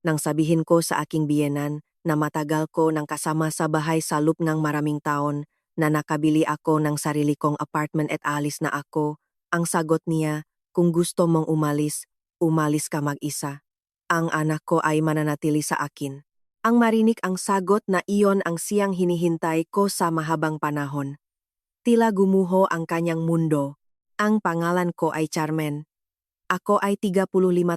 nang sabihin ko sa aking biyenan na matagal ko nang kasama sa bahay sa loob ng maraming taon na nakabili ako ng sarili kong apartment at alis na ako. Ang sagot niya, kung gusto mong umalis, umalis ka mag-isa. Ang anak ko ay mananatili sa akin. Ang marinig ang sagot na iyon ang siyang hinihintay ko sa mahabang panahon. Tila gumuho ang kanyang mundo. Ang pangalan ko ay Charmen. Ako ay 35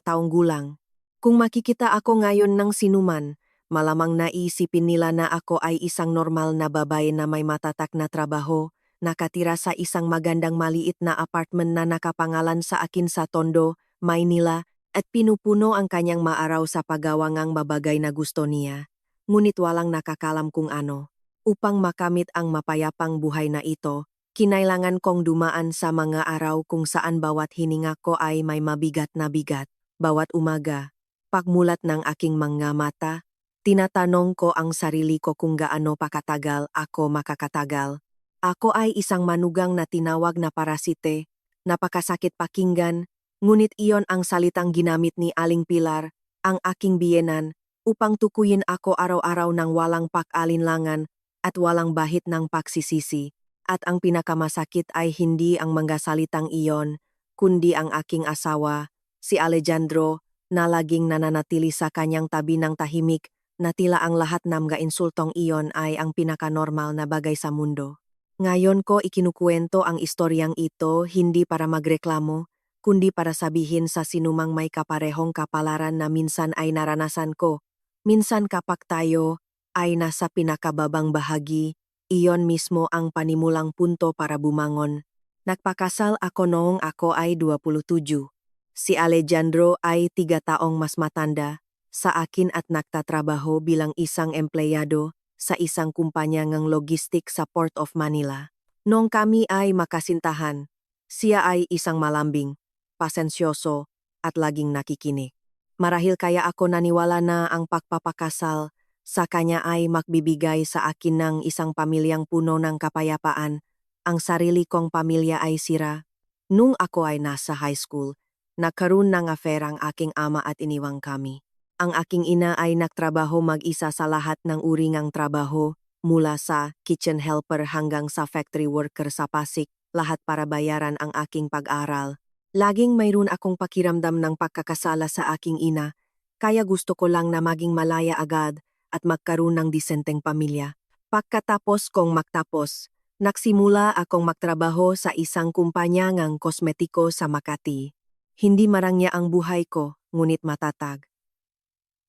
taong gulang. Kung makikita ako ngayon ng sinuman, malamang naisipin nila na ako ay isang normal na babae na may matatak na trabaho, nakatira sa isang magandang maliit na apartment na nakapangalan sa akin sa Tondo, Maynila, at pinupuno ang kanyang maaraw sa paggawa ng babagay na gusto niya. Ngunit walang nakakalam kung ano. Upang makamit ang mapayapang buhay na ito, kinailangan kong dumaan sa mga araw kung saan bawat hininga ko ay may mabigat na bigat. Bawat umaga, pagmulat ng aking mga mata, tinatanong ko ang sarili ko kung gaano pa katagal ako makakatagal. Ako ay isang manugang na tinawag na parasite, napakasakit pakinggan, ngunit iyon ang salitang ginamit ni Aling Pilar, ang aking biyenan, upang tukuyin ako araw-araw ng walang pak-alinlangan at walang bahit ng pagsisisi. At ang pinakamasakit ay hindi ang mga salitang iyon, kundi ang aking asawa, si Alejandro, na laging nananatili sa kanyang tabi ng tahimik na tila ang lahat ng mga insultong iyon ay ang pinakanormal na bagay sa mundo. Ngayon ko ikinukuwento ang istoryang ito hindi para magreklamo, kundi para sabihin sa sinumang may kaparehong kapalaran na minsan ay naranasan ko. Minsan kapag tayo ay nasa pinakababang bahagi, iyon mismo ang panimulang punto para bumangon. Nagpakasal ako noong ako ay 27. Si Alejandro ay 3 taong mas matanda sa akin at nagtatrabaho bilang isang empleyado sa isang kumpanya ng logistik sa Port of Manila. Noong kami ay makasintahan, siya ay isang malambing, pasensyoso at laging nakikinig. Marahil kaya ako naniwala na ang pagpapakasal sa kanya ay magbibigay sa akin ng isang pamilyang puno ng kapayapaan. Ang sarili kong pamilya ay sira. Nung ako ay nasa high school, nagkaroon ng affair ang aking ama at iniwang kami. Ang aking ina ay nagtrabaho mag-isa sa lahat ng uri ng trabaho, mula sa kitchen helper hanggang sa factory worker sa Pasig, lahat para bayaran ang aking pag-aral. Laging mayroon akong pakiramdam ng pagkakasala sa aking ina, kaya gusto ko lang na maging malaya agad at magkaroon ng disenteng pamilya. Pagkatapos kong magtapos, nagsimula akong magtrabaho sa isang kumpanya ng kosmetiko sa Makati. Hindi marangya ang buhay ko, ngunit matatag.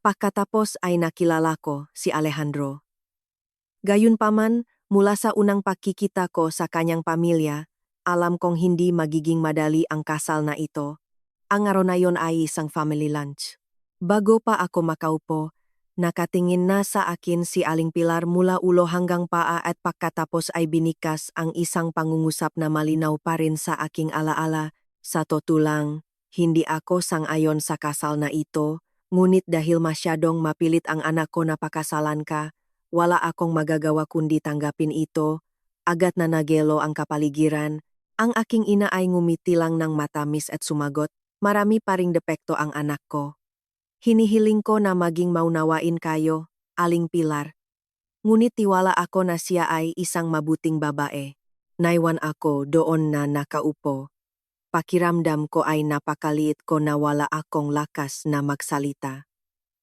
Pagkatapos ay nakilala ko si Alejandro. Gayunpaman, mula sa unang pagkikita ko sa kanyang pamilya, alam kong hindi magiging madali ang kasal na ito. Ang araw na yon ay isang family lunch. Bago pa ako makaupo, nakatingin na sa akin si Aling Pilar mula ulo hanggang paa at pagkatapos ay binikas ang isang pangungusap na malinaw pa rin sa aking alaala. Sa totoo lang, hindi ako sang-ayon sa kasal na ito, ngunit dahil masyadong mapilit ang anak ko na pakasalan ka, wala akong magagawa kundi tanggapin ito. Agad na nagelo ang kapaligiran. Ang aking ina ay ngumiti lang ng matamis at sumagot, marami pa ring depekto ang anak ko. Hinihiling ko na maging maunawain kayo, Aling Pilar. Ngunit tiwala ako na siya ay isang mabuting babae. Naiwan ako doon na nakaupo. Pakiramdam ko ay napakaliit ko na wala akong lakas na magsalita.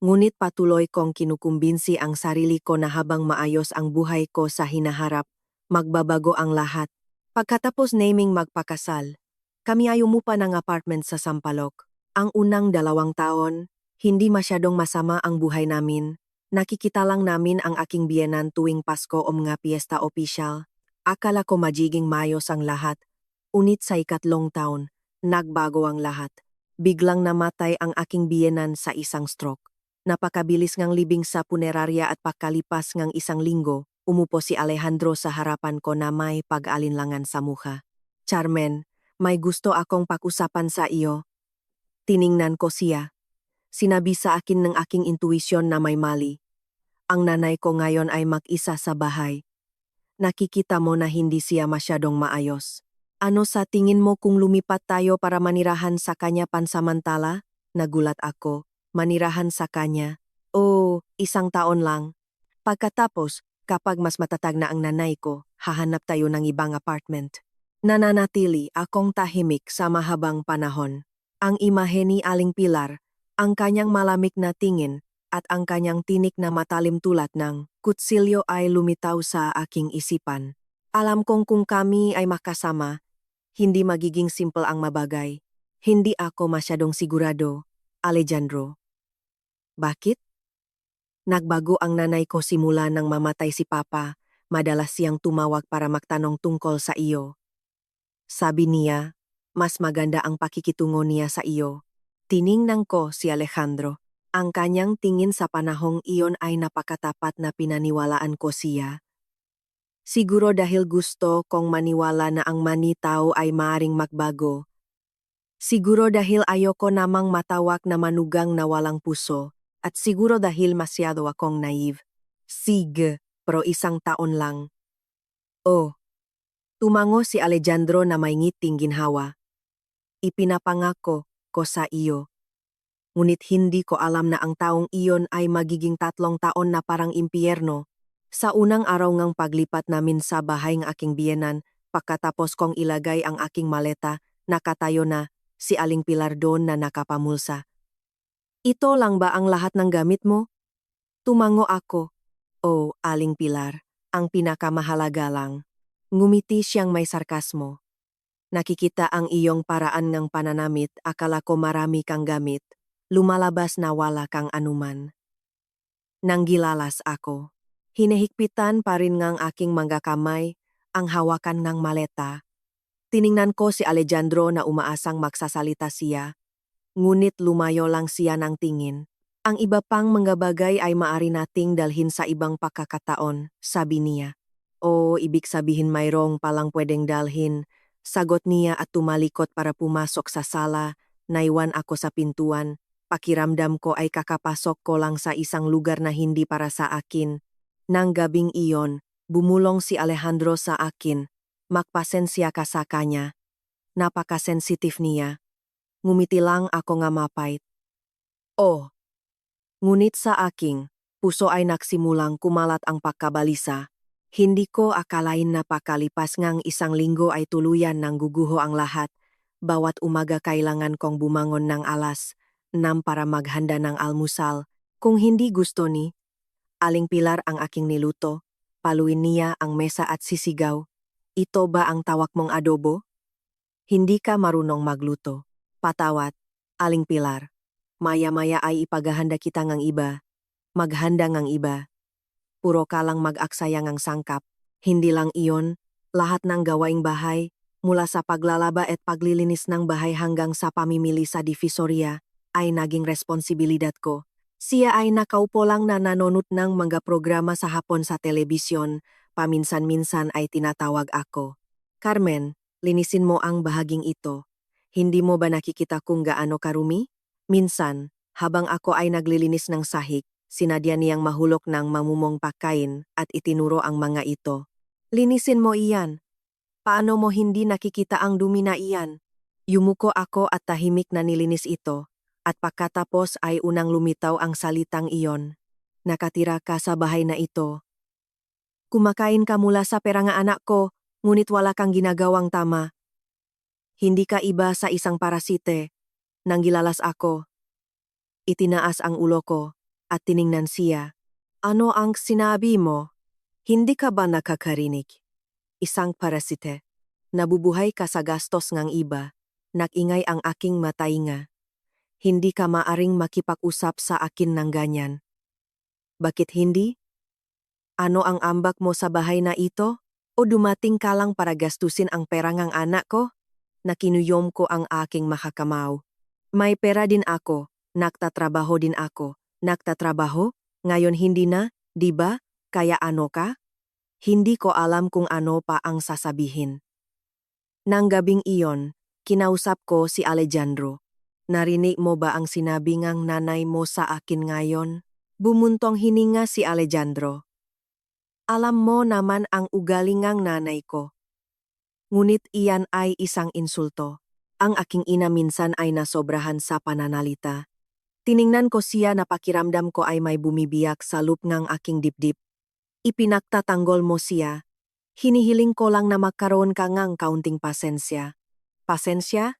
Ngunit patuloy kong kinukumbinsi ang sarili ko na habang maayos ang buhay ko sa hinaharap, magbabago ang lahat. Pagkatapos naming magpakasal, kami ay umupa ng apartment sa Sampaloc. Ang unang 2 taon, hindi masyadong masama ang buhay namin. Nakikita lang namin ang aking biyenan tuwing Pasko o mga piyesta opisyal. Akala ko magiging mayos ang lahat. Unit sa 3 taon, nagbago ang lahat. Biglang namatay ang aking biyenan sa isang stroke. Napakabilis ngang libing sa punerarya at pagkalipas ng 1 linggo, umupo si Alejandro sa harapan ko na may pag-alinlangan sa mukha. Charmen, may gusto akong pag-usapan sa iyo. Tiningnan ko siya. Sinabi sa akin ng aking intuisyon na may mali. Ang nanay ko ngayon ay mag-isa sa bahay. Nakikita mo na hindi siya masyadong maayos. Ano sa tingin mo kung lumipat tayo para manirahan sa kanya pansamantala? Nagulat ako. Manirahan sa kanya. ko, 1 taon lang. Pagkatapos, kapag mas matatag na ang nanay ko, hahanap tayo ng ibang apartment. Nananatili akong tahimik sa mahabang panahon. Ang imahe ni Aling Pilar, ang kanyang malamig na tingin, at ang kanyang tinik na matalim tulad ng kutsilyo ay lumitaw sa aking isipan. Alam kong kung kami ay makasama, hindi magiging simple ang mabagay. Hindi ako masyadong sigurado, Alejandro. Bakit? Nagbago ang nanay ko simula nang mamatay si Papa. Madalas siyang tumawag para magtanong tungkol sa iyo. Sabi niya, mas maganda ang pakikitungo niya sa iyo. Tiningnan ko si Alejandro. Ang kanyang tingin sa panahong iyon ay napakatapat na pinaniwalaan ko siya. Siguro dahil gusto kong maniwala na ang manitaw ay maaring magbago. Siguro dahil ayoko namang matawag na manugang na walang puso. At siguro dahil masyado akong naive. Sige, pero 1 taon lang. Oh, tumango si Alejandro na may ngiting ginhawa. Ipinapangako ko sa iyo. Ngunit hindi ko alam na ang taong iyon ay magiging 3 taon na parang impyerno. Sa unang araw ngang paglipat namin sa bahay ng aking biyenan, pagkatapos kong ilagay ang aking maleta, nakatayo na si Aling Pilar doon na nakapamulsa. Ito lang ba ang lahat ng gamit mo? Tumango ako. Oh, Aling Pilar, ang pinakamahalaga lang. Ngumiti siyang may sarkasmo. Nakikita ang iyong paraan ng pananamit, akala ko marami kang gamit. Lumalabas na wala kang anuman. Nanggilalas ako. Hinihigpitan pa rin ngang aking mga kamay, ang hawakan ng maleta. Tiningnan ko si Alejandro na umaasang magsasalita siya, ngunit lumayo lang siya ng tingin. Ang iba pang mga bagay ay maaari nating dalhin sa ibang pagkakataon, sabi niya. O ibig sabihin mayroong palang pwedeng dalhin, sagot niya at tumalikot para pumasok sa sala, naiwan ako sa pintuan. Pakiramdam ko ay kakapasok ko lang sa isang lugar na hindi para sa akin. Nang gabing iyon, bumulong si Alejandro sa akin. Magpasensya ka sa kanya. Napaka-sensitive niya. Ngumiti lang ako nga mapait. Oh! Ngunit sa aking puso ay nagsimulang kumalat ang pagkabalisa. Hindi ko akalain na pakalipas ngang 1 linggo ay tuluyan ng guguho ang lahat. Bawat umaga kailangan kong bumangon ng 6 para maghanda ng almusal. Kung hindi gusto ni Aling Pilar ang aking niluto, paluin niya ang mesa at sisigaw. Ito ba ang tawag mong adobo? Hindi ka marunong magluto. Patawat, Aling Pilar. Maya-maya ay ipaghahanda kita ngang iba. Maghanda ngang iba. Puro ka lang mag-aksaya ngang sangkap. Hindi lang iyon, lahat ng gawaing bahay, mula sa paglalaba at paglilinis ng bahay hanggang sa pamimili sa divisoria, ay naging responsibilidad ko. Siya ay nakaupo lang na nanonood ng mga programa sa hapon sa telebisyon, paminsan-minsan ay tinatawag ako. Carmen, linisin mo ang bahaging ito. Hindi mo ba nakikita kung gaano karumi? Minsan, habang ako ay naglilinis ng sahig, sinadya niyang mahulog ng mamumong pagkain at itinuro ang mga ito. Linisin mo iyan. Paano mo hindi nakikita ang dumi na iyan? Yumuko ako at tahimik na nilinis ito. At pagkatapos ay unang lumitaw ang salitang iyon. Nakatira ka sa bahay na ito. Kumakain ka mula sa pera nga anak ko, ngunit wala kang ginagawang tama. Hindi ka iba sa isang parasite. Nanggilalas ako. Itinaas ang ulo ko at tiningnan siya. Ano ang sinabi mo? Hindi ka ba nakakarinig? Isang parasite. Nabubuhay ka sa gastos ngang iba. Nakingay ang aking matainga. Hindi ka maaring makipag-usap sa akin ng ganyan. Bakit hindi? Ano ang ambak mo sa bahay na ito? O dumating ka lang para gastusin ang pera ng anak ko? Nakinuyom ko ang aking makakamao. May pera din ako, nagtatrabaho din ako. Nagtatrabaho? Ngayon hindi na, di ba? Kaya ano ka? Hindi ko alam kung ano pa ang sasabihin. Nang gabing iyon, kinausap ko si Alejandro. Narinig mo ba ang sinabi ngang nanay mo sa akin ngayon? Bumuntong hininga si Alejandro. Alam mo naman ang ugali ngang nanay ko. Ngunit iyan ay isang insulto. Ang aking ina minsan ay nasobrahan sa pananalita. Tiningnan ko siya na pakiramdam ko ay may bumibiyak sa loop ng aking dibdib. Ipinagtatanggol mo siya. Hinihiling ko lang na magkaroon ka ngang kaunting pasensya. Pasensya?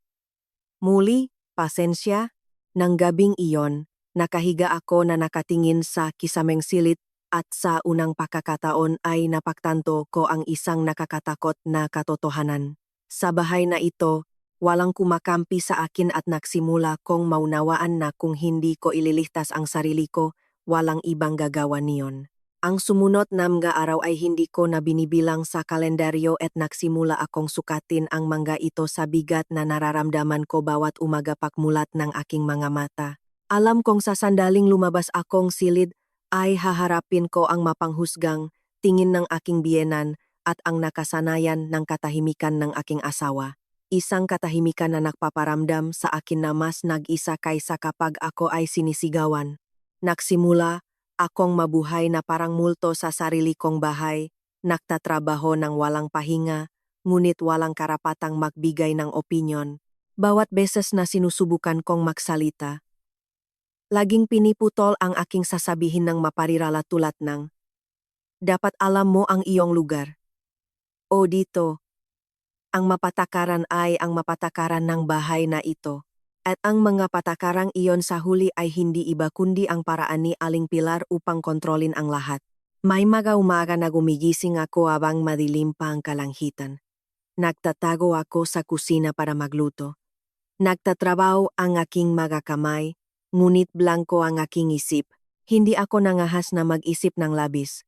Muli, pasensya? Nang gabing iyon, nakahiga ako na nakatingin sa kisameng silid at sa unang pakakataon ay napagtanto ko ang isang nakakatakot na katotohanan. Sa bahay na ito, walang kumakampi sa akin at nagsimula kong maunawaan na kung hindi ko ililigtas ang sarili ko, walang ibang gagawa niyon. Ang sumunod na mga araw ay hindi ko na binibilang sa kalendaryo at nagsimula akong sukatin ang mga ito sa bigat na nararamdaman ko bawat umaga pakmulat ng aking mga mata. Alam kong sa sandaling lumabas akong silid ay haharapin ko ang mapanghusgang tingin ng aking biyenan at ang nakasanayan ng katahimikan ng aking asawa. Isang katahimikan na nagpaparamdam sa akin na mas nag-isa kaysa kapag ako ay sinisigawan. Nagsimula akong mabuhay na parang multo sa sarili kong bahay, nagtatrabaho ng walang pahinga, ngunit walang karapatang magbigay ng opinyon. Bawat beses na sinusubukan kong magsalita, laging piniputol ang aking sasabihin ng maparirala tulad ng, "Dapat alam mo ang iyong lugar." O dito, ang mapatakaran ay ang mapatakaran ng bahay na ito. At ang mga patakarang iyon sa huli ay hindi iba kundi ang paraan ni Aling Pilar upang kontrolin ang lahat. May mga umaga na gumigising ako habang madilim pa ang kalangitan. Nagtatago ako sa kusina para magluto. Nagtatrabaho ang aking mga kamay, ngunit blanko ang aking isip. Hindi ako nangahas na mag-isip ng labis.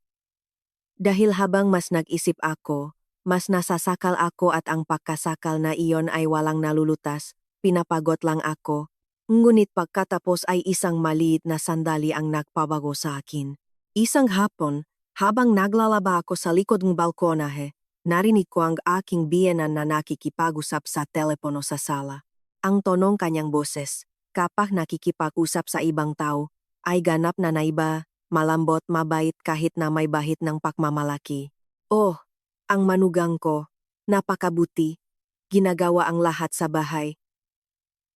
Dahil habang mas nag-isip ako, mas nasasakal ako at ang pagkasakal na iyon ay walang nalulutas. Pinapagot lang ako, ngunit pagkatapos ay isang maliit na sandali ang nagpabago sa akin. Isang hapon, habang naglalaba ako sa likod ng balkonahe, narinig ko ang aking biyenan na nakikipag-usap sa telepono sa sala. Ang tonong kanyang boses, kapag nakikipag-usap sa ibang tao, ay ganap na naiba, malambot, mabait kahit na may bahit ng pagmamalaki. Oh, ang manugang ko, napakabuti, ginagawa ang lahat sa bahay.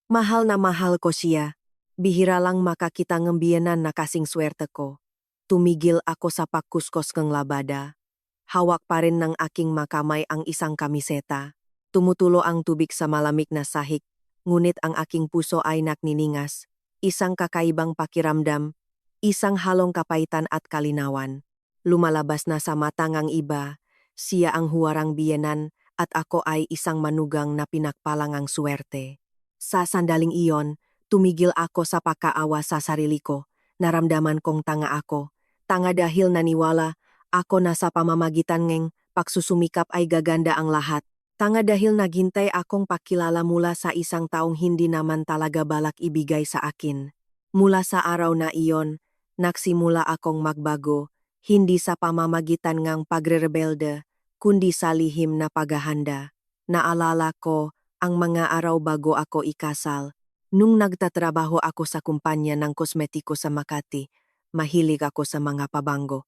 Mahal na mahal ko siya. Bihira lang makakita ng biyenan na kasing swerte ko. Tumigil ako sa pagkuskos ng labada. Hawak pa rin ng aking makamay ang isang kamiseta. Tumutulo ang tubig sa malamig na sahig, ngunit ang aking puso ay nakniningas. Isang kakaibang pakiramdam, isang halong kapaitan at kalinawan. Lumalabas na sa matang ang iba, siya ang huwarang biyenan at ako ay isang manugang na pinagpalang ang swerte. Sa sandaling iyon, tumigil ako sa pagkaawa sa sarili ko. Naramdaman kong tanga ako. Tanga dahil naniwala ako na sa pamamagitan ng pagsusumikap ay gaganda ang lahat. Tanga dahil naghintay akong pakilala mula sa isang taong hindi naman talaga balak ibigay sa akin. Mula sa araw na iyon, nagsimula akong magbago, hindi sa pamamagitan ng pagrerebelde, kundi sa lihim na paghahanda. Naalala ko ang mga araw bago ako ikasal. Nung nagtatrabaho ako sa kumpanya ng kosmetiko sa Makati, mahilig ako sa mga pabango.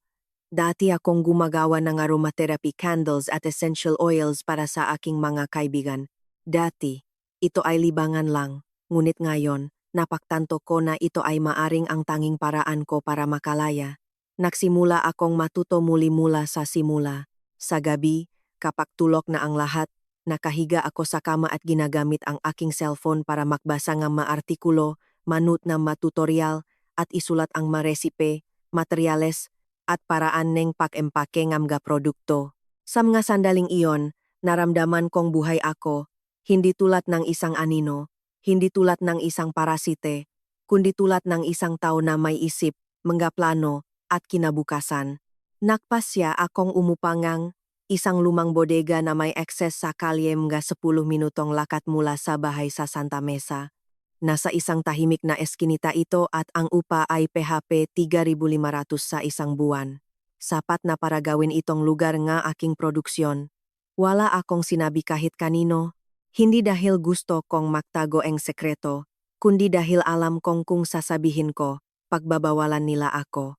Dati akong gumagawa ng aromatherapy candles at essential oils para sa aking mga kaibigan. Dati, ito ay libangan lang. Ngunit ngayon, napagtanto ko na ito ay maaring ang tanging paraan ko para makalaya. Nagsimula akong matuto muli mula sa simula. Sa gabi, kapag tulog na ang lahat, nakahiga ako sa kama at ginagamit ang aking cellphone para magbasa ng maartikulo, manut ng matutorial, at isulat ang maresipe, materyales, at paraan ng pag-empake ng mga produkto. Sa mga sandaling iyon, naramdaman kong buhay ako, hindi tulad ng isang anino, hindi tulad ng isang parasite, kundi tulad ng isang tao na may isip, mga plano, at kinabukasan. Nagpasya akong umupangang isang lumang bodega na may access sa kalye mga 10 minutong lakad mula sa bahay sa Santa Mesa. Nasa isang tahimik na eskinita ito at ang upa ay PHP 3,500 sa isang buwan. Sapat na para gawin itong lugar nga aking produksyon. Wala akong sinabi kahit kanino, hindi dahil gusto kong magtago ang sekreto, kundi dahil alam kong kung sasabihin ko, pagbabawalan nila ako.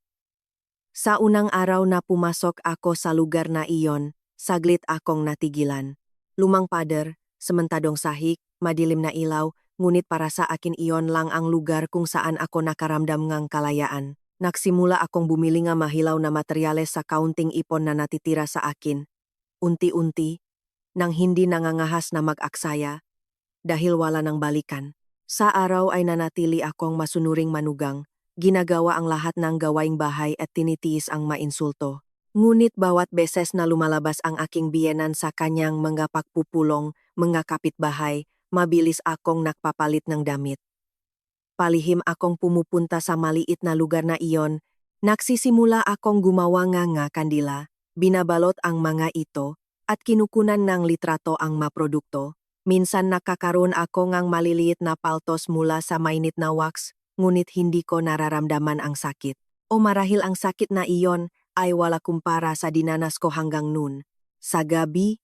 Sa unang araw na pumasok ako sa lugar na iyon, saglit akong natigilan. Lumang pader, sementadong sahig, madilim na ilaw, ngunit para sa akin iyon lang ang lugar kung saan ako nakaramdam ng kalayaan. Nagsimula akong bumili nga mahilaw na materyales sa kaunting ipon na natitira sa akin. Unti-unti, nang hindi nangangahas na mag-aksaya, dahil wala nang balikan. Sa araw ay nanatili akong masunuring manugang, ginagawa ang lahat ng gawaing bahay at tinitiis ang mainsulto. Ngunit bawat beses na lumalabas ang aking biyenan sa kanyang mga pagpupulong, mga kapitbahay, mabilis akong nakpapalit ng damit. Palihim akong pumupunta sa maliit na lugar na iyon, nagsisimula akong gumawa nga kandila, binabalot ang mga ito, at kinukunan ng litrato ang maprodukto. Minsan nakakaroon ako ngang maliliit na paltos mula sa mainit na wax, ngunit hindi ko nararamdaman ang sakit. O marahil ang sakit na iyon ay wala kumpara sa dinanas ko hanggang noon. Sa gabi,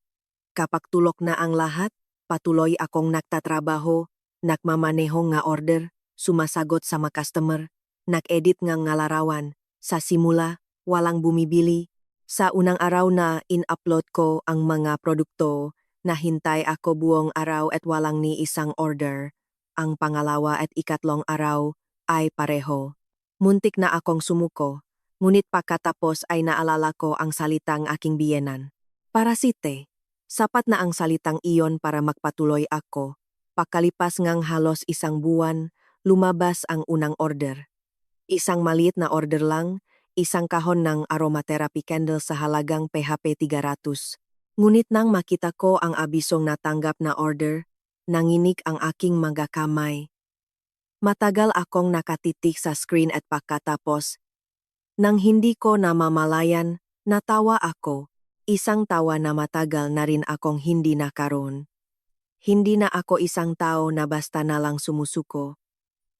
kapag tulok na ang lahat, patuloy akong nagtatrabaho, nagmamaneho nga order, sumasagot sa mga customer, nag-edit ng larawan. Sa simula, walang bumibili. Sa unang araw na in-upload ko ang mga produkto, nahintay ako buong araw at walang ni isang order. Ang pangalawa at ikatlong araw ay pareho. Muntik na akong sumuko, ngunit pagkatapos ay naalala ko ang salitang aking biyenan. Parasite, sapat na ang salitang iyon para magpatuloy ako. Pakalipas ngang halos isang buwan, lumabas ang unang order. Isang maliit na order lang, isang kahon ng aromatherapy candle sa halagang PHP 300. Ngunit nang makita ko ang abisong natanggap na order, nanginig ang aking mga kamay. Matagal akong nakatitig sa screen at pagkatapos, nang hindi ko namamalayan, natawa ako. Isang tawa na matagal na rin akong hindi nakaroon. Hindi na ako isang tao na basta na lang sumusuko.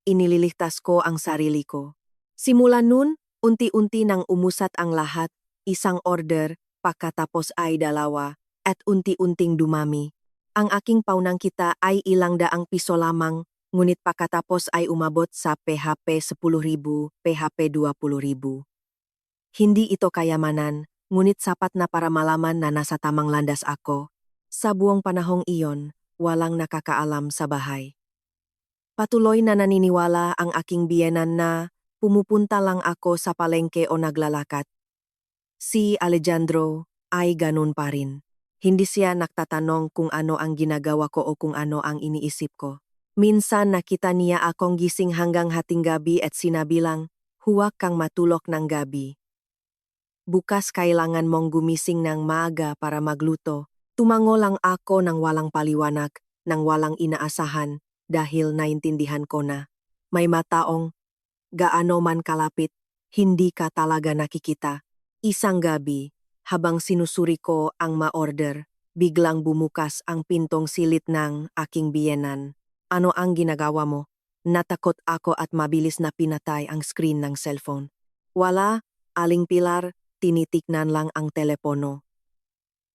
Inililigtas ko ang sarili ko. Simula nun, unti-unti nang umusat ang lahat, isang order, pagkatapos ay dalawa, at unti-unting dumami. Ang aking paunang-kita ay ilang daang piso lamang, ngunit pagkatapos ay umabot sa PHP 10,000, PHP 20,000. Hindi ito kayamanan, ngunit sapat na para malaman na nasa tamang landas ako. Sa buong panahong iyon, walang nakakaalam sa bahay. Patuloy na naniniwala ang aking biyenan na pumupunta lang ako sa palengke o naglalakad. Si Alejandro ay ganun pa rin. Hindi siya nagtatanong kung ano ang ginagawa ko o kung ano ang iniisip ko. Minsan nakita niya akong gising hanggang hating gabi at sinabi lang, huwag kang matulog ng gabi. Bukas kailangan mong gumising ng maaga para magluto. Tumango lang ako ng walang paliwanag, ng walang inaasahan, dahil naintindihan ko na may mataong gaano man kalapit, hindi ka talaga nakikita. Isang gabi, habang sinusuri ko ang ma-order, biglang bumukas ang pintong silid ng aking biyenan. Ano ang ginagawa mo? Natakot ako at mabilis na pinatay ang screen ng cellphone. Wala, Aling Pilar, tinitignan lang ang telepono.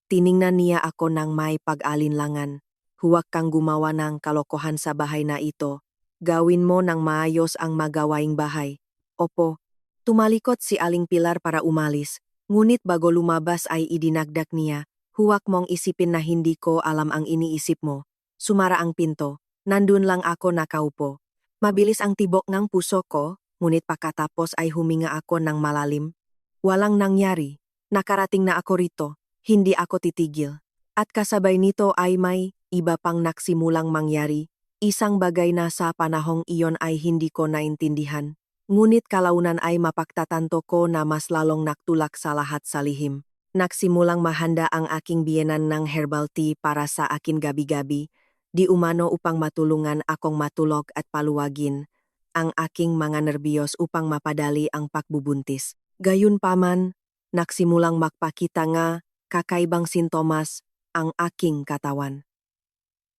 Tiningnan niya ako ng may pag-alinlangan. Huwag kang gumawa ng kalokohan sa bahay na ito. Gawin mo ng maayos ang magawaing bahay. Opo. Tumalikot si Aling Pilar para umalis, ngunit bago lumabas ay idinagdag niya, huwag mong isipin na hindi ko alam ang iniisip mo. Sumara ang pinto. Nandun lang ako nakaupo. Mabilis ang tibok ng puso ko, ngunit pagkatapos ay huminga ako ng malalim. Walang nangyari. Nakarating na ako rito. Hindi ako titigil. At kasabay nito ay may iba pang nagsimulang mangyari. Isang bagay na sa panahong iyon ay hindi ko naintindihan. Ngunit kalaunan ay mapagtatanto ko na mas lalong nagtulak sa lahat sa lihim. Nagsimulang mahanda ang aking biyenan ng herbal tea para sa akin gabi-gabi. Di umano upang matulungan akong matulog at paluwagin ang aking mga nerbiyos upang mapadali ang pagbubuntis. Gayunpaman, nagsimulang magpakita nga kakaibang sintomas ang aking katawan.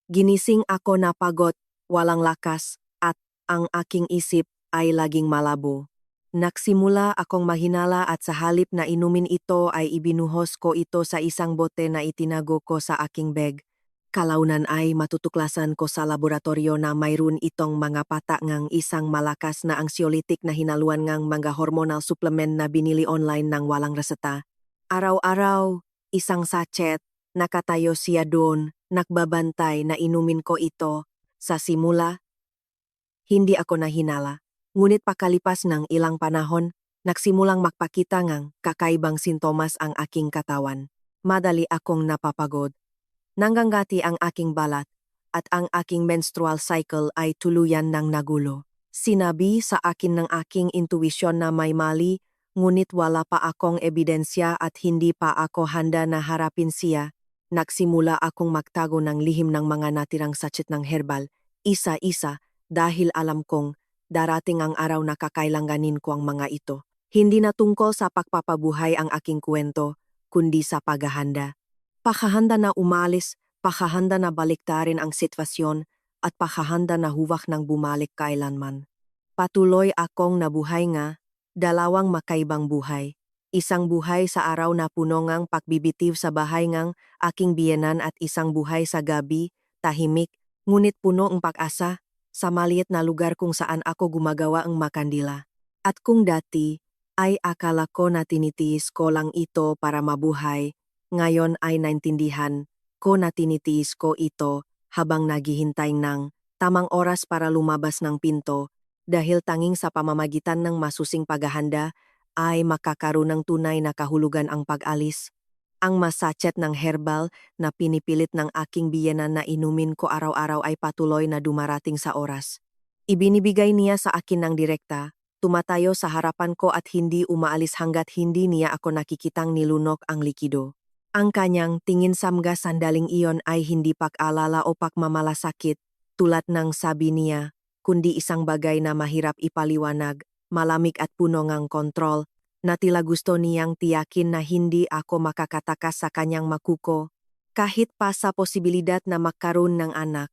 Ginising ako na pagod, walang lakas, at ang aking isip ay laging malabo. Nagsimula akong mahinala at sa halip na inumin ito ay ibinuhos ko ito sa isang bote na itinago ko sa aking bag. Kalaunan ay matutuklasan ko sa laboratorio na mayroon itong mga pata ngang isang malakas na anxiolytic na hinaluan ngang mga hormonal supplement na binili online ng walang reseta. Araw-araw, isang sachet, nakatayo siya doon, nagbabantay na inumin ko ito. Sa simula, hindi ako nahinala. Ngunit pakalipas ng ilang panahon, nagsimulang magpakita ng kakaibang sintomas ang aking katawan. Madali akong napapagod. Nanggangati ang aking balat at ang aking menstrual cycle ay tuluyan ng nagulo. Sinabi sa akin ng aking intuisyon na may mali, ngunit wala pa akong ebidensya at hindi pa ako handa na harapin siya. Nagsimula akong magtago ng lihim ng mga natirang sachet ng herbal, isa-isa, dahil alam kong darating ang araw na kakailanganin ko ang mga ito. Hindi na tungkol sa pagpapabuhay ang aking kwento, kundi sa paghahanda. Paghahanda na umalis, paghahanda na baliktarin ang sitwasyon, at paghahanda na huwak ng bumalik kailanman. Patuloy akong nabuhay nga, dalawang makaibang buhay. Isang buhay sa araw na puno ngang pagbibitiw sa bahay ngang aking biyenan at isang buhay sa gabi, tahimik, ngunit puno ang pag-asa, sa maliit na lugar kung saan ako gumagawa ang makandila. At kung dati, ay akala ko na tinitiis ko lang ito para mabuhay, ngayon ay naintindihan ko na tinitiis ko ito habang naghihintay ng tamang oras para lumabas ng pinto dahil tanging sa pamamagitan ng masusing paghahanda ay makakaroon ng tunay na kahulugan ang pag-alis. Ang masachet ng herbal na pinipilit ng aking biyenan na inumin ko araw-araw ay patuloy na dumarating sa oras. Ibinibigay niya sa akin ng direkta, tumatayo sa harapan ko at hindi umaalis hanggat hindi niya ako nakikitang nilunok ang likido. Ang kanyang tingin samga sandaling iyon ay hindi pag-alala o pagmamalasakit, tulad ng sabi niya, kundi isang bagay na mahirap ipaliwanag, malamig at puno ng kontrol, na tila gusto niyang tiyakin na hindi ako makakatakas sa kanyang makuko, kahit pa sa posibilidad na magkaroon ng anak.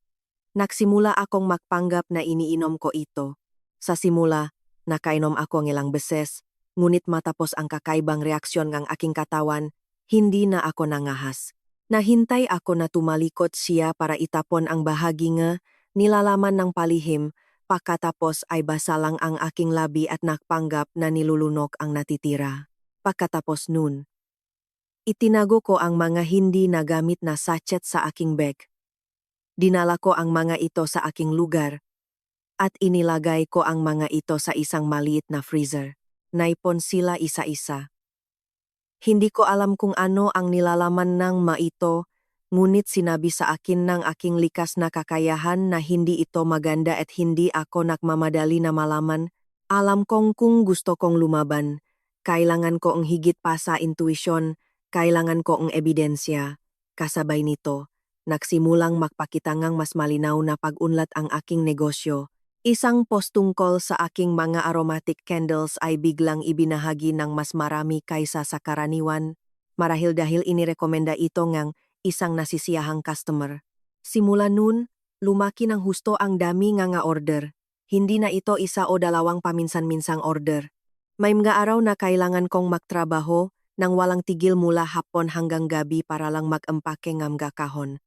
Nagsimula akong magpanggap na iniinom ko ito. Sa simula, nakainom ako ng ilang beses, ngunit matapos ang kakaibang reaksyon ng aking katawan, hindi na ako nangahas. Nahintay ako na tumalikod siya para itapon ang bahagi nga nilalaman ng palihim, pagkatapos ay basa lang ang aking labi at nakpanggap na nilulunok ang natitira. Pagkatapos nun, itinago ko ang mga hindi nagamit na sachet sa aking bag. Dinala ko ang mga ito sa aking lugar at inilagay ko ang mga ito sa isang maliit na freezer. Naipon sila isa-isa. Hindi ko alam kung ano ang nilalaman ng maito, ngunit sinabi sa akin ng aking likas na kakayahan na hindi ito maganda at hindi ako nagmamadali na malaman. Alam kong kung gusto kong lumaban, kailangan ko ang higit pa sa intuisyon, kailangan ko ang ebidensya. Kasabay nito, nagsimulang magpakitangang mas malinaw na pag-unlat ang aking negosyo. Isang post tungkol sa aking mga aromatic candles ay biglang ibinahagi ng mas marami kaysa sa karaniwan, marahil dahil inirekomenda ito ngang isang nasisiyahang customer. Simula nun, lumaki ng husto ang dami nga order. Hindi na ito isa o dalawang paminsan-minsang order. May mga araw na kailangan kong magtrabaho nang walang tigil mula hapon hanggang gabi para lang mag-empake ng mga kahon.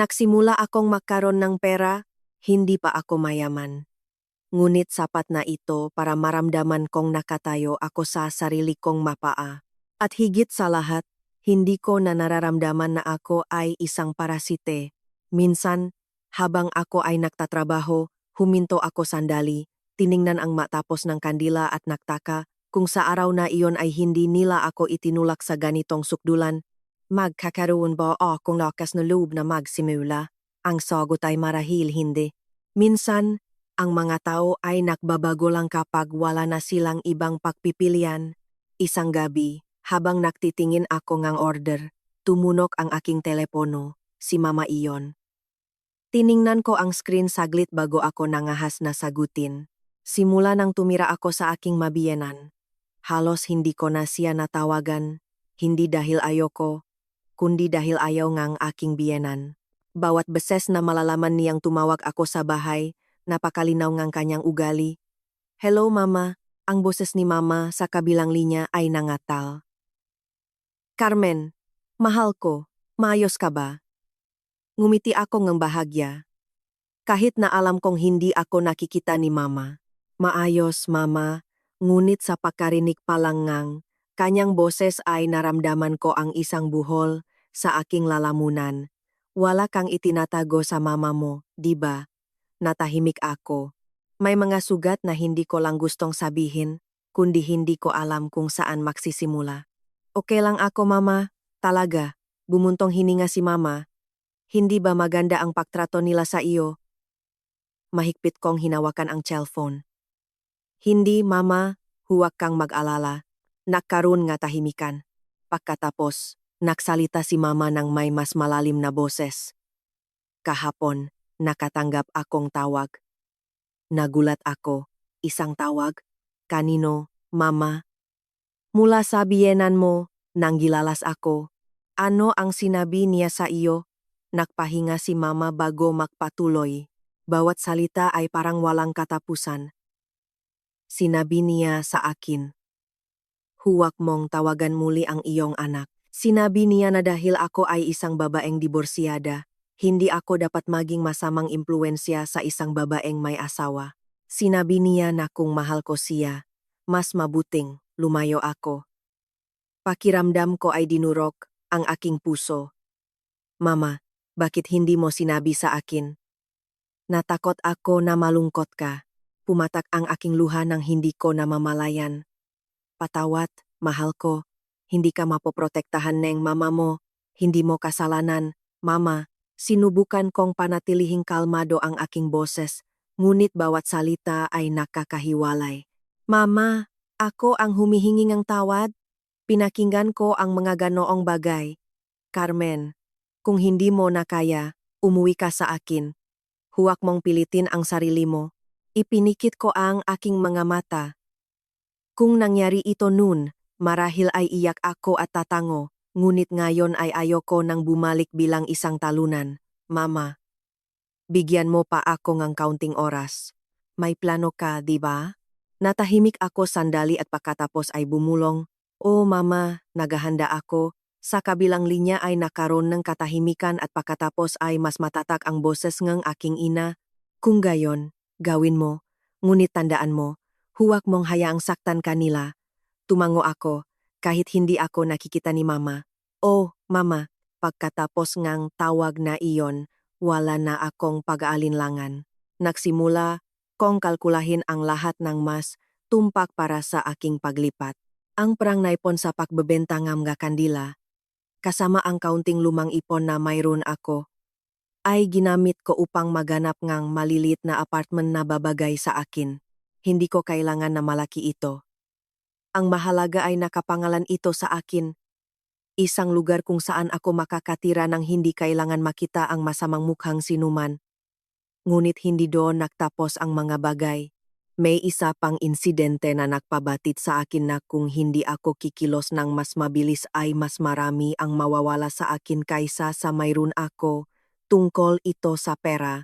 Nagsimula akong magkaroon ng pera, hindi pa ako mayaman. Ngunit sapat na ito para maramdaman kong nakatayo ako sa sarili kong mapaa. At higit sa lahat, hindi ko na nararamdaman na ako ay isang parasite. Minsan, habang ako ay nagtatrabaho, huminto ako sandali, tiningnan ang matapos ng kandila at nagtaka kung sa araw na iyon ay hindi nila ako itinulak sa ganitong sukdulan. Magkakaroon ba akong lakas na loob na magsimula? Ang sagot ay marahil hindi. Minsan, ang mga tao ay nakbabago lang kapag wala na silang ibang pagpipilian. Isang gabi, habang nagtitingin ako ng order, tumunok ang aking telepono, si Mama iyon. Tiningnan ko ang screen saglit bago ako nangahas na sagutin. Simula nang tumira ako sa aking mabiyenan. Halos hindi ko na siya natawagan, hindi dahil ayoko, kundi dahil ayaw ngang aking biyenan. Bawat beses na malalaman niyang tumawag ako sa bahay, napakalinaw ngang kanyang ugali. Hello Mama, ang boses ni Mama sa kabilang linya ay nangatal. Carmen, mahal ko, maayos ka ba? Ngumiti ako ng bahagya. Kahit na alam kong hindi ako nakikita ni Mama. Maayos Mama, ngunit sa pagkarinig pa lang ngang, kanyang boses ay naramdaman ko ang isang buhol sa aking lalamunan. Wala kang itinatago sa mama mo, di ba? Natahimik ako. May mga sugat na hindi ko lang gustong sabihin, kundi hindi ko alam kung saan magsisimula. Okay lang ako, mama. Talaga. Bumuntong hininga si mama. Hindi ba maganda ang pagtrato nila sa iyo? Mahigpit kong hinawakan ang cellphone. Hindi, mama. Huwag kang mag-alala. Nagkaroon nga tahimikan. Pagkatapos, nagsalita si mama ng may mas malalim na boses. Kahapon, nakatanggap akong tawag. Nagulat ako. Isang tawag? Kanino, mama? Mula sa biyenan mo, nanggilalas ako. Ano ang sinabi niya sa iyo? Nagpahinga si mama bago magpatuloy. Bawat salita ay parang walang katapusan. Sinabi niya sa akin, huwag mong tawagan muli ang iyong anak. Sinabi niya na dahil ako ay isang babaeng diborsiyada, hindi ako dapat maging masamang impluensya sa isang babaeng may asawa. Sinabi niya na kung mahal ko siya, mas mabuting lumayo ako. Pakiramdam ko ay dinurok ang aking puso. Mama, bakit hindi mo sinabi sa akin? Natakot ako na malungkot ka. Pumatak ang aking luha nang hindi ko namamalayan. Patawat, mahal ko. Hindi ka mapoprotektahan ng mama mo. Hindi mo kasalanan. Mama, sinubukan kong panatilihing kalmado ang aking boses, ngunit bawat salita ay nakakahiwalay. Mama, ako ang humihingi ng tawad. Pinakinggan ko ang mga ganoong bagay. Carmen, kung hindi mo na kaya, umuwi ka sa akin. Huwag mong pilitin ang sarili mo. Ipinikit ko ang aking mga mata. Kung nangyari ito noon, marahil ay iyak ako at tatango, ngunit ngayon ay ayoko nang bumalik bilang isang talunan. Mama, bigyan mo pa ako ng kaunting oras. May plano ka, di ba? Natahimik ako sandali at pagkatapos ay bumulong. Oh mama, naghahanda ako. Sa kabilang linya ay nakaroon ng katahimikan at pagkatapos ay mas matatak ang boses ng aking ina. Kung gayon, gawin mo. Ngunit tandaan mo, huwag mong hayaang saktan kanila. Tumango ako, kahit hindi ako nakikita ni mama. Oh, mama, pagkatapos ngang tawag na iyon, wala na akong pag-aalinlangan. Nagsimula kong kalkulahin ang lahat ng mas tumpak para sa aking paglipat. Ang prang naipon sa pagbebenta ng mga kandila, kasama ang kaunting lumang ipon na mayroon ako, ay ginamit ko upang maganap ngang malilit na apartment na babagay sa akin. Hindi ko kailangan na malaki ito. Ang mahalaga ay nakapangalan ito sa akin. Isang lugar kung saan ako makakatira nang hindi kailangan makita ang masamang mukhang sinuman. Ngunit hindi doon nagtapos ang mga bagay. May isa pang insidente na nagpabatid sa akin na kung hindi ako kikilos ng mas mabilis ay mas marami ang mawawala sa akin kaysa sa mayroon ako. Tungkol ito sa pera.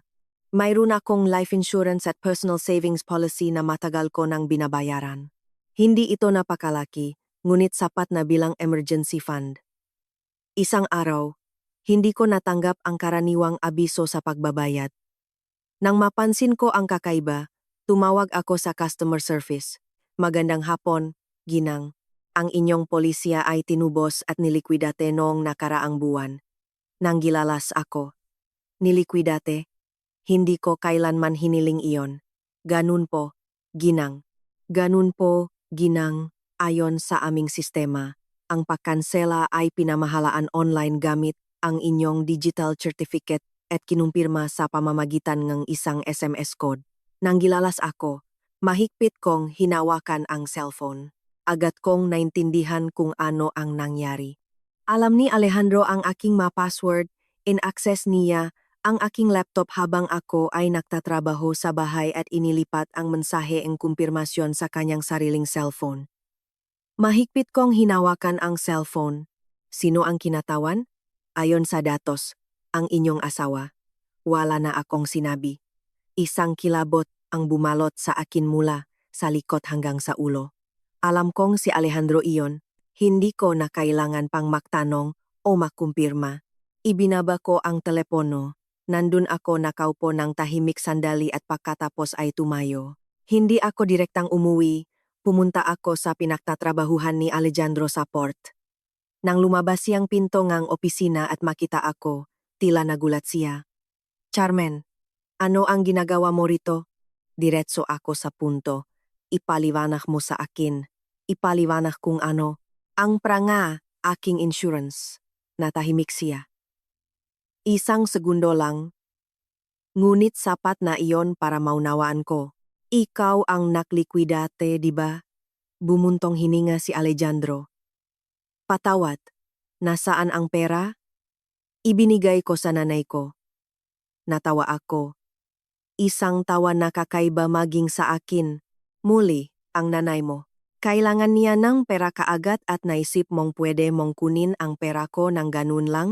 Mayroon akong life insurance at personal savings policy na matagal ko nang binabayaran. Hindi ito napakalaki, ngunit sapat na bilang emergency fund. Isang araw, hindi ko natanggap ang karaniwang abiso sa pagbabayad. Nang mapansin ko ang kakaiba, tumawag ako sa customer service. Magandang hapon, Ginang. Ang inyong polisya ay tinubos at nilikwidate noong nakaraang buwan. Nanggilalas ako. Nilikwidate? Hindi ko kailanman hiniling iyon. Ganun po, Ginang. Ganun po, Ginang. Ayon sa aming sistema, ang pagkansela ay pinamahalaan online gamit ang inyong digital certificate at kinumpirma sa pamamagitan ng isang SMS code. Nanggilalas ako, mahigpit kong hinawakan ang cellphone. Agad kong naintindihan kung ano ang nangyari. Alam ni Alejandro ang aking password, in-access niya ang aking laptop habang ako ay nagtatrabaho sa bahay at inilipat ang mensahe ng kumpirmasyon sa kanyang sariling cellphone. Mahigpit kong hinawakan ang cellphone. Sino ang kinatawan? Ayon sa datos, ang inyong asawa. Wala na akong sinabi. Isang kilabot ang bumalot sa akin mula sa likod hanggang sa ulo. Alam kong si Alejandro iyon, hindi ko na kailangan pang magtanong o makumpirma. Ibinaba ko ang telepono. Nandun ako nakaupo ng tahimik sandali at pagkatapos ay tumayo. Hindi ako direktang umuwi. Pumunta ako sa pinagtatrabahuhan ni Alejandro sa port. Nang lumabas siyang pinto ngang opisina at makita ako, Tila nagulat siya. Charmen, ano ang ginagawa mo rito? Diretso ako sa punto. Ipaliwanag mo sa akin. Ipaliwanag kung ano. Ang pranga, aking insurance. Natahimik siya. Isang segundo lang. Ngunit sapat na iyon para maunawaan ko. Ikaw ang naklikwidate, di ba? Bumuntong hininga si Alejandro. Patawad. Nasaan ang pera? Ibinigay ko sa nanay ko. Natawa ako. Isang tawa na kakaiba maging sa akin. Muli, ang nanay mo. Kailangan niya ng pera kaagad at naisip mong pwede mong kunin ang pera ko ng ganun lang?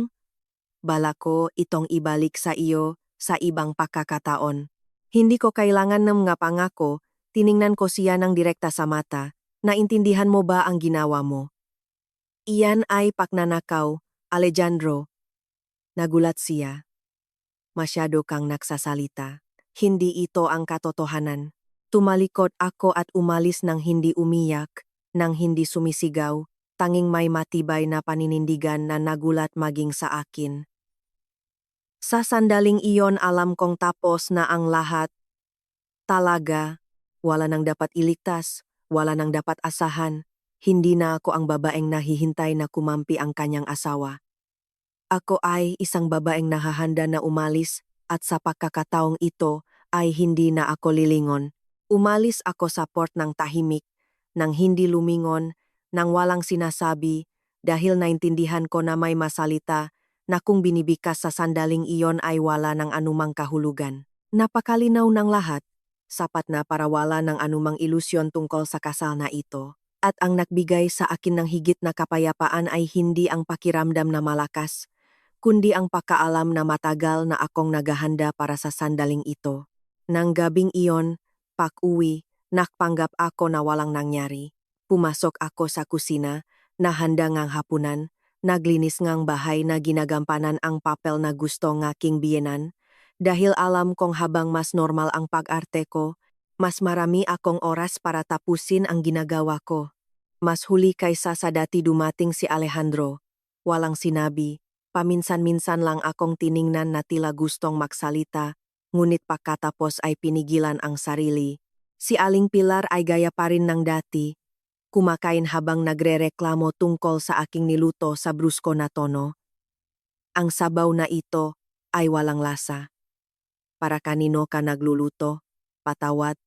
Bala ko itong ibalik sa iyo sa ibang pagkakataon. Hindi ko kailangan ng mga pangako, tiningnan ko siya ng direkta sa mata. Naintindihan mo ba ang ginawa mo? Iyan ay pagnanakaw, Alejandro. Nagulat siya. Masyado kang nagsasalita. Hindi ito ang katotohanan. Tumalikod ako at umalis ng hindi umiyak, ng hindi sumisigaw, tanging may matibay na paninindigan na nagulat maging sa akin. Sa sandaling iyon alam kong tapos na ang lahat. Talaga, wala nang dapat iligtas, wala nang dapat asahan. Hindi na ako ang babaeng nahihintay na kumampi ang kanyang asawa. Ako ay isang babaeng nahahanda na umalis at sa pagkakataong ito ay hindi na ako lilingon. Umalis ako sa port ng tahimik, nang hindi lumingon, nang walang sinasabi, dahil naintindihan ko na may masalita na kung binibikas sa sandaling iyon ay wala ng anumang kahulugan. Napakalinaw ng lahat, sapat na para wala ng anumang ilusyon tungkol sa kasal na ito. At ang nagbigay sa akin ng higit na kapayapaan ay hindi ang pakiramdam na malakas, kundi ang pakaalam na matagal na akong naghahanda para sa sandaling ito. Nang gabing iyon, pag-uwi, nakpanggap ako na walang nangyari. Pumasok ako sa kusina, nahanda ngang hapunan, naglinis ngang bahay na ginagampanan ang papel na gusto ngaking biyenan, dahil alam kong habang mas normal ang pag-arte ko, mas marami akong oras para tapusin ang ginagawa ko. Mas huli kaysa sa dati dumating si Alejandro. Walang sinabi. Paminsan-minsan lang akong tiningnan na tila gustong magsalita, ngunit pagkatapos ay pinigilan ang sarili. Si Aling Pilar ay gaya pa rin ng dati, kumakain habang nagrereklamo tungkol sa aking niluto sa brusko na tono. Ang sabaw na ito ay walang lasa. Para kanino ka nagluluto? Patawad,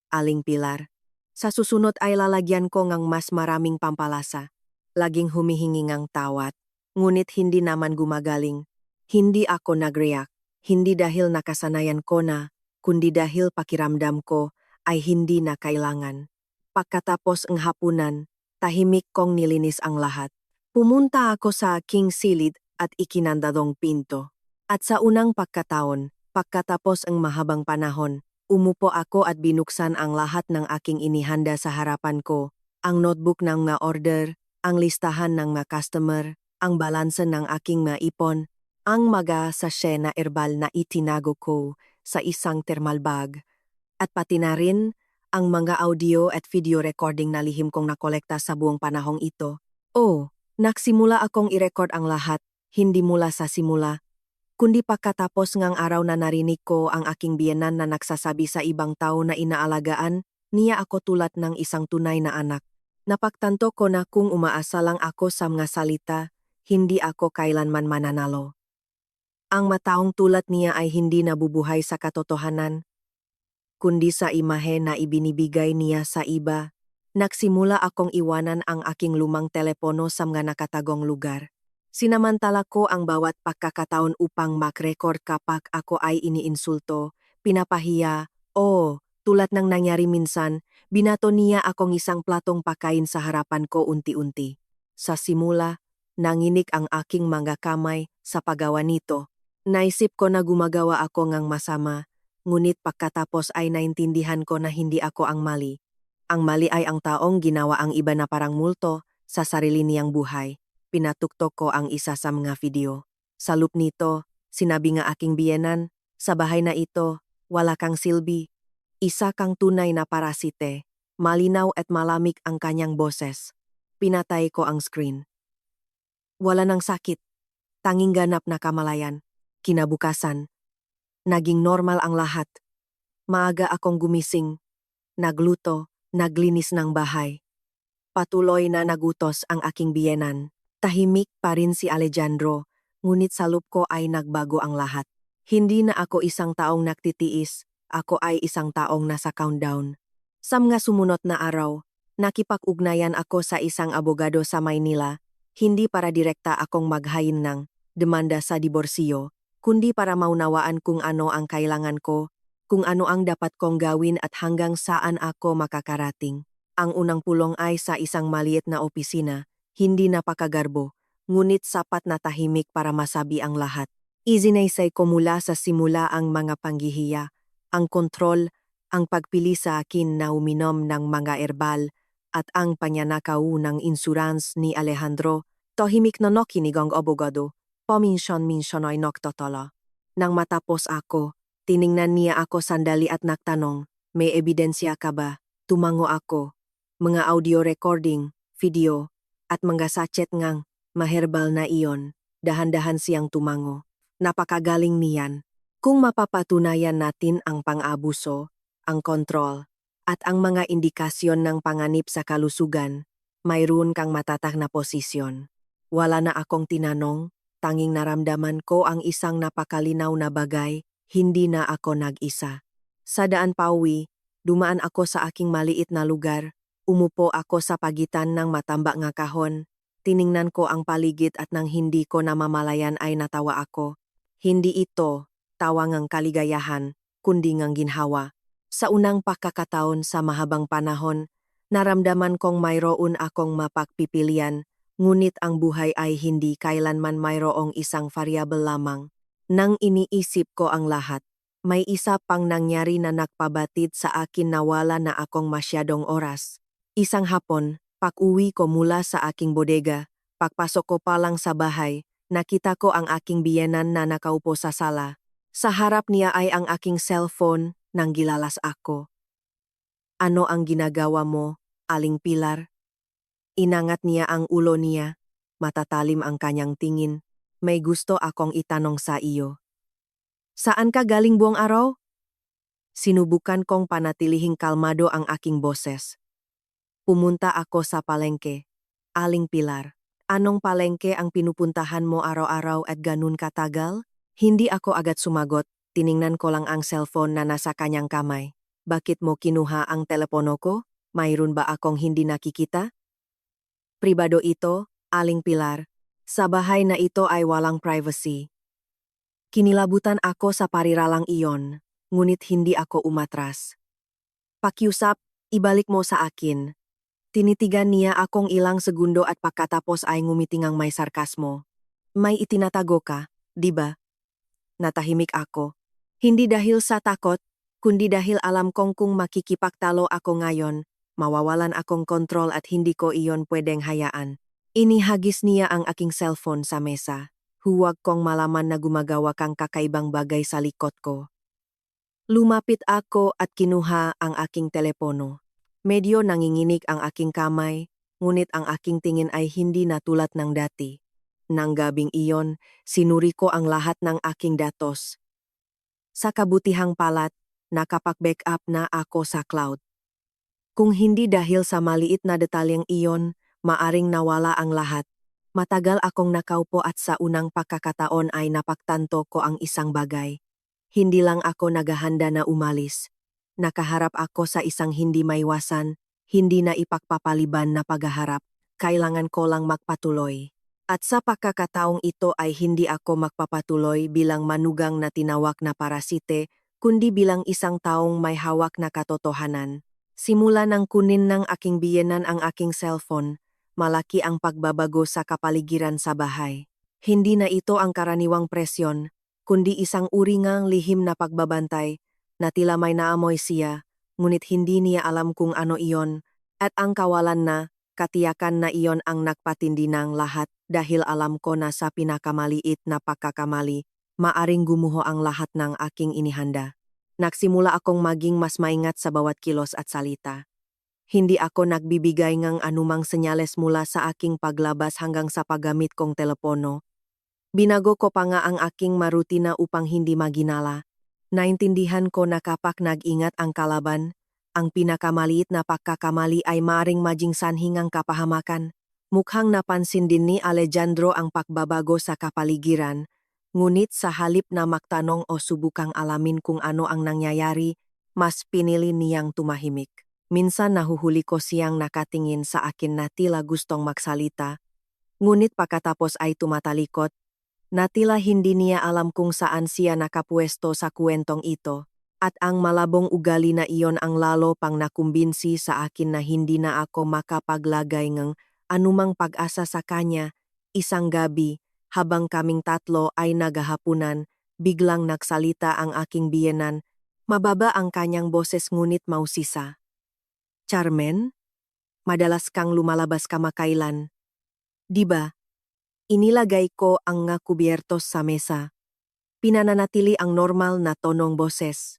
Aling Pilar. Sa susunod ay lalagyan ko ng mas maraming pampalasa. Laging humihingi ng tawad. Ngunit hindi naman gumagaling. Hindi ako nag-react. Hindi dahil nakasanayan ko na, kundi dahil pakiramdam ko ay hindi na kailangan. Pagkatapos ng hapunan, tahimik kong nilinis ang lahat. Pumunta ako sa aking silid at ikinandadong pinto. At sa unang pagkataon, pagkatapos ng mahabang panahon, umupo ako at binuksan ang lahat ng aking inihanda sa harapan ko. Ang notebook ng mga order, ang listahan ng mga customer, ang balanse ng aking maipon, ang mga sachet na herbal na itinago ko sa isang thermal bag, at pati na rin ang mga audio at video recording na lihim kong nakolekta sa buong panahong ito. Nagsimula akong i-record ang lahat, hindi mula sa simula, kundi pagkatapos ngang araw na narinig ko ang aking biyenan na nagsasabi sa ibang tao na inaalagaan niya ako tulad ng isang tunay na anak. Napagtanto ko na kung umaasa lang ako sa mga salita, hindi ako kailanman mananalo. Ang mataong tulad niya ay hindi nabubuhay sa katotohanan, kundi sa imahe na ibinibigay niya sa iba. Nagsimula akong iwanan ang aking lumang telepono sa mga nakatagong lugar. Sinamantala ko ang bawat pagkakataon upang mag-record kapag ako ay iniinsulto, pinapahiya, tulad ng nangyari minsan, binato niya akong isang platong pakain sa harapan ko unti-unti. Sa simula, nanginig ang aking mga kamay sa paggawa nito. Naisip ko na gumagawa ako ngang masama, ngunit pagkatapos ay naintindihan ko na hindi ako ang mali. Ang mali ay ang taong ginawa ang iba na parang multo sa sarili niyang buhay. Pinatuktok ko ang isa sa mga video. Sa loop nito, sinabi nga aking biyenan, sa bahay na ito, wala kang silbi. Isa kang tunay na parasite. Malinaw at malamig ang kanyang boses. Pinatay ko ang screen. Wala nang sakit. tanging ganap na kamalayan. Kinabukasan, naging normal ang lahat. Maaga akong gumising, nagluto, naglinis ng bahay. Patuloy na nagutos ang aking biyenan. Tahimik pa rin si Alejandro, ngunit sa loob ko ay nagbago ang lahat. Hindi na ako isang taong nagtitiis, ako ay isang taong nasa countdown. Sa mga sumunod na araw, nakipag-ugnayan ako sa isang abogado sa Maynila, hindi para direkta akong maghain ng demanda sa diborsyo, kundi para maunawaan kung ano ang kailangan ko, kung ano ang dapat kong gawin at hanggang saan ako makakarating. Ang unang pulong ay sa isang maliit na opisina, hindi napakagarbo, ngunit sapat na tahimik para masabi ang lahat. Izinaysay ko mula sa simula ang mga panghihiya, ang kontrol, ang pagpili sa akin na uminom ng mga herbal, at ang panyanakaw ng insurance ni Alejandro. Tahimik na nakinig ang abogado, paminsan-minsan ay nagtatala. Nang matapos ako, tiningnan niya ako sandali at nagtanong, may ebidensya ka ba? Tumango ako. Mga audio recording, video, at mga sachet ngang maherbal na iyon. Dahan-dahan siyang tumango. Napakagaling niyan. Kung mapapatunayan natin ang pang-abuso, ang kontrol, at ang mga indikasyon ng panganib sa kalusugan, mayroon kang matatag na posisyon. Wala na akong tinanong, tanging naramdaman ko ang isang napakalinaw na bagay, hindi na ako nag-isa. Sa daan pauwi, dumaan ako sa aking maliit na lugar, umupo ako sa pagitan ng matambak nga kahon, tiningnan ko ang paligid at nang hindi ko namamalayan ay natawa ako. Hindi ito tawa ngang kaligayahan, kundi ngang ginhawa. Sa unang pagkakataon sa mahabang panahon, naramdaman kong mayroon akong mapagpipilian, ngunit ang buhay ay hindi kailanman mayroong isang variable lamang. Nang iniisip ko ang lahat, may isa pang nangyari na nagpabatid sa akin na wala na akong masyadong oras. Isang hapon, pag-uwi ko mula sa aking bodega, pagpasok ko pa lang sa bahay, nakita ko ang aking biyenan na nakaupo sa sala. Sa harap niya ay ang aking cellphone nang gilalas ako. Ano ang ginagawa mo, Aling Pilar? Inangat niya ang ulo niya, matatalim ang kanyang tingin. May gusto akong itanong sa iyo. Saan ka galing buong araw? Sinubukan kong panatilihing kalmado ang aking boses. Pumunta ako sa palengke. Aling Pilar, anong palengke ang pinupuntahan mo araw-araw at ganun katagal? Hindi ako agad sumagot, tiningnan ko lang ang cellphone na nasa kanyang kamay. Bakit mo kinuha ang telepono ko? Mayroon ba akong hindi nakikita? Pribado ito, Aling Pilar. Sa bahay na ito ay walang privacy. Kinilabutan ako sa pariralang iyon, ngunit hindi ako umatras. Pakiusap, ibalik mo sa akin. Tinitigan niya akong ilang segundo at pagkatapos ay ngumitingang may sarkasmo. May itinatago ka, di ba? Natahimik ako. Hindi dahil sa takot, kundi dahil alam kong kung makikipagtalo ako ngayon, mawawalan akong kontrol at hindi ko iyon pwedeng hayaan. Inihagis niya ang aking cellphone sa mesa. Huwag kong malaman na gumagawa kang kakaibang bagay sa likod ko. Lumapit ako at kinuha ang aking telepono. Medyo nanginginig ang aking kamay, ngunit ang aking tingin ay hindi na tulad ng dati. Nang gabing iyon, sinuri ko ang lahat ng aking datos. Sa kabutihang palad, nakapag-backup na ako sa cloud. Kung hindi dahil sa maliit na detalyeng iyon, maaring nawala ang lahat. Matagal akong nakaupo at sa unang pagkakataon ay napagtanto ko ang isang bagay. Hindi lang ako naghahanda na umalis. Nakaharap ako sa isang hindi maiwasan, hindi na ipagpapaliban na paghaharap. Kailangan ko lang magpatuloy. At sa pagkakataong ito ay hindi ako magpapatuloy bilang manugang na tinawag na parasite, kundi bilang isang taong may hawak na katotohanan. Simula nang kunin ng aking biyenan ang aking cellphone, malaki ang pagbabago sa kapaligiran sa bahay. Hindi na ito ang karaniwang presyon, kundi isang uri ngang lihim na pagbabantay, na tila may naamoy siya, ngunit hindi niya alam kung ano iyon, at ang kawalan na, katiyakan na iyon ang nagpatindi ng lahat dahil alam ko na sa pinakamaliit na pagkakamali, maaring gumuho ang lahat ng aking inihanda. Nagsimula akong maging mas maingat sa bawat kilos at salita. Hindi ako nagbibigay ng anumang senyales mula sa aking paglabas hanggang sa paggamit kong telepono. Binago ko pa nga ang aking marutina upang hindi maginala. Naintindihan ko na kapag nag-ingat ang kalaban, ang pinakamaliit na pagkakamali ay maaring maging sanhi ng kapahamakan. Mukhang napansin din ni Alejandro ang pagbabago sa kapaligiran, ngunit sa halip na magtanong o subukang alamin kung ano ang nangyayari, mas pinili niyang tumahimik. Minsan nahuhuli ko siyang nakatingin sa akin na tila gustong magsalita, ngunit pagkatapos ay tumatalikot, na tila hindi niya alam kung saan siya nakapwesto sa kwentong ito, at ang malabong ugali na iyon ang lalo pang nakumbinsi sa akin na hindi na ako makapaglagay ng anumang pag-asa sa kanya. Isang gabi, habang kaming tatlo ay naghahapunan, biglang nagsalita ang aking biyenan. Mababa ang kanyang boses ngunit mausisa. "Charmen, madalas kang lumalabas kamakailan. Di ba? Inilagay ko ang nga kubyertos sa mesa. Pinananatili ang normal na tonong boses.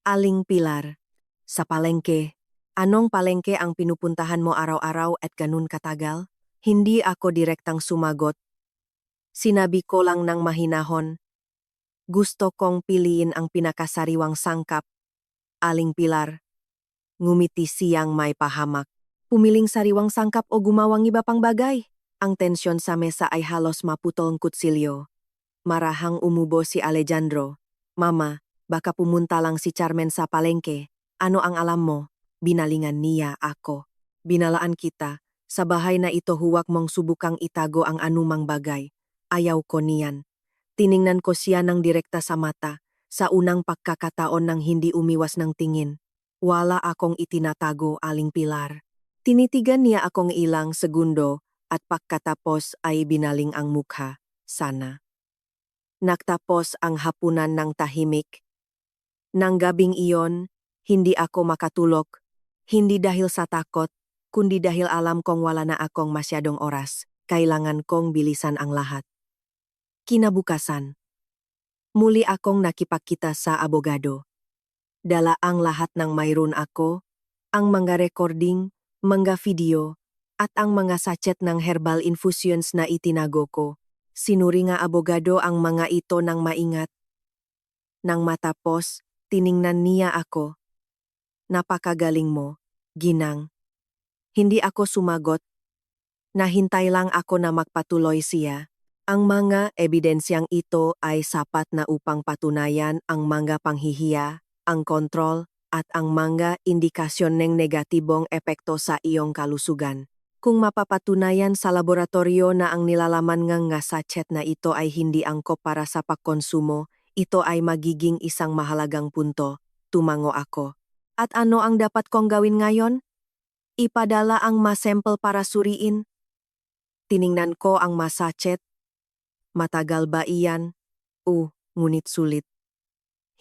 Aling Pilar. Sa palengke. Anong palengke ang pinupuntahan mo araw-araw at ganun katagal? Hindi ako direktang sumagot. Sinabi ko lang ng mahinahon. Gusto kong piliin ang pinakasariwang sangkap. Aling Pilar. Ngumiti siyang may pahamak. Pumiling sariwang sangkap o gumawang iba pang bagay? Ang tensyon sa mesa ay halos maputol ang kutsilyo. Marahang umubo si Alejandro. "Mama, baka pumunta lang si Charmen sa palengke. Ano ang alam mo?" Binalingan niya ako. "Binalaan kita. Sa bahay na ito huwag mong subukang itago ang anumang bagay. Ayaw ko niyan." Tiningnan ko siya ng direkta sa mata, sa unang pagkakataon nang hindi umiwas ng tingin. "Wala akong itinatago, Aling Pilar." Tinitigan niya akong ilang segundo at pagkatapos ay binaling ang mukha. Sana. Nagtapos ang hapunan ng tahimik. Nang gabing iyon, hindi ako makatulog. Hindi dahil sa takot, kundi dahil alam kong wala na akong masyadong oras. Kailangan kong bilisan ang lahat. Kinabukasan. Muli akong nakipagkita sa abogado. Dala ang lahat ng mayroon ako, ang mga recording, mga video, at ang mga sachet ng herbal infusions na itinago ko. Sinuri nga abogado ang mga ito ng maingat. Nang matapos, tiningnan niya ako. "Napakagaling mo, Ginang." Hindi ako sumagot. Nahintay lang ako na magpatuloy siya. "Ang mga ebidensyang ito ay sapat na upang patunayan ang mga panghihiya, ang kontrol, at ang mga indikasyon ng negatibong epekto sa iyong kalusugan. Kung mapapatunayan sa laboratorio na ang nilalaman nga sachet na ito ay hindi angkop para sa pagkonsumo, ito ay magiging isang mahalagang punto." Tumango ako. "At ano ang dapat kong gawin ngayon?" "Ipadala ang sample para suriin." Tiningnan ko ang sachet. Matagal ba iyan? Ngunit sulit.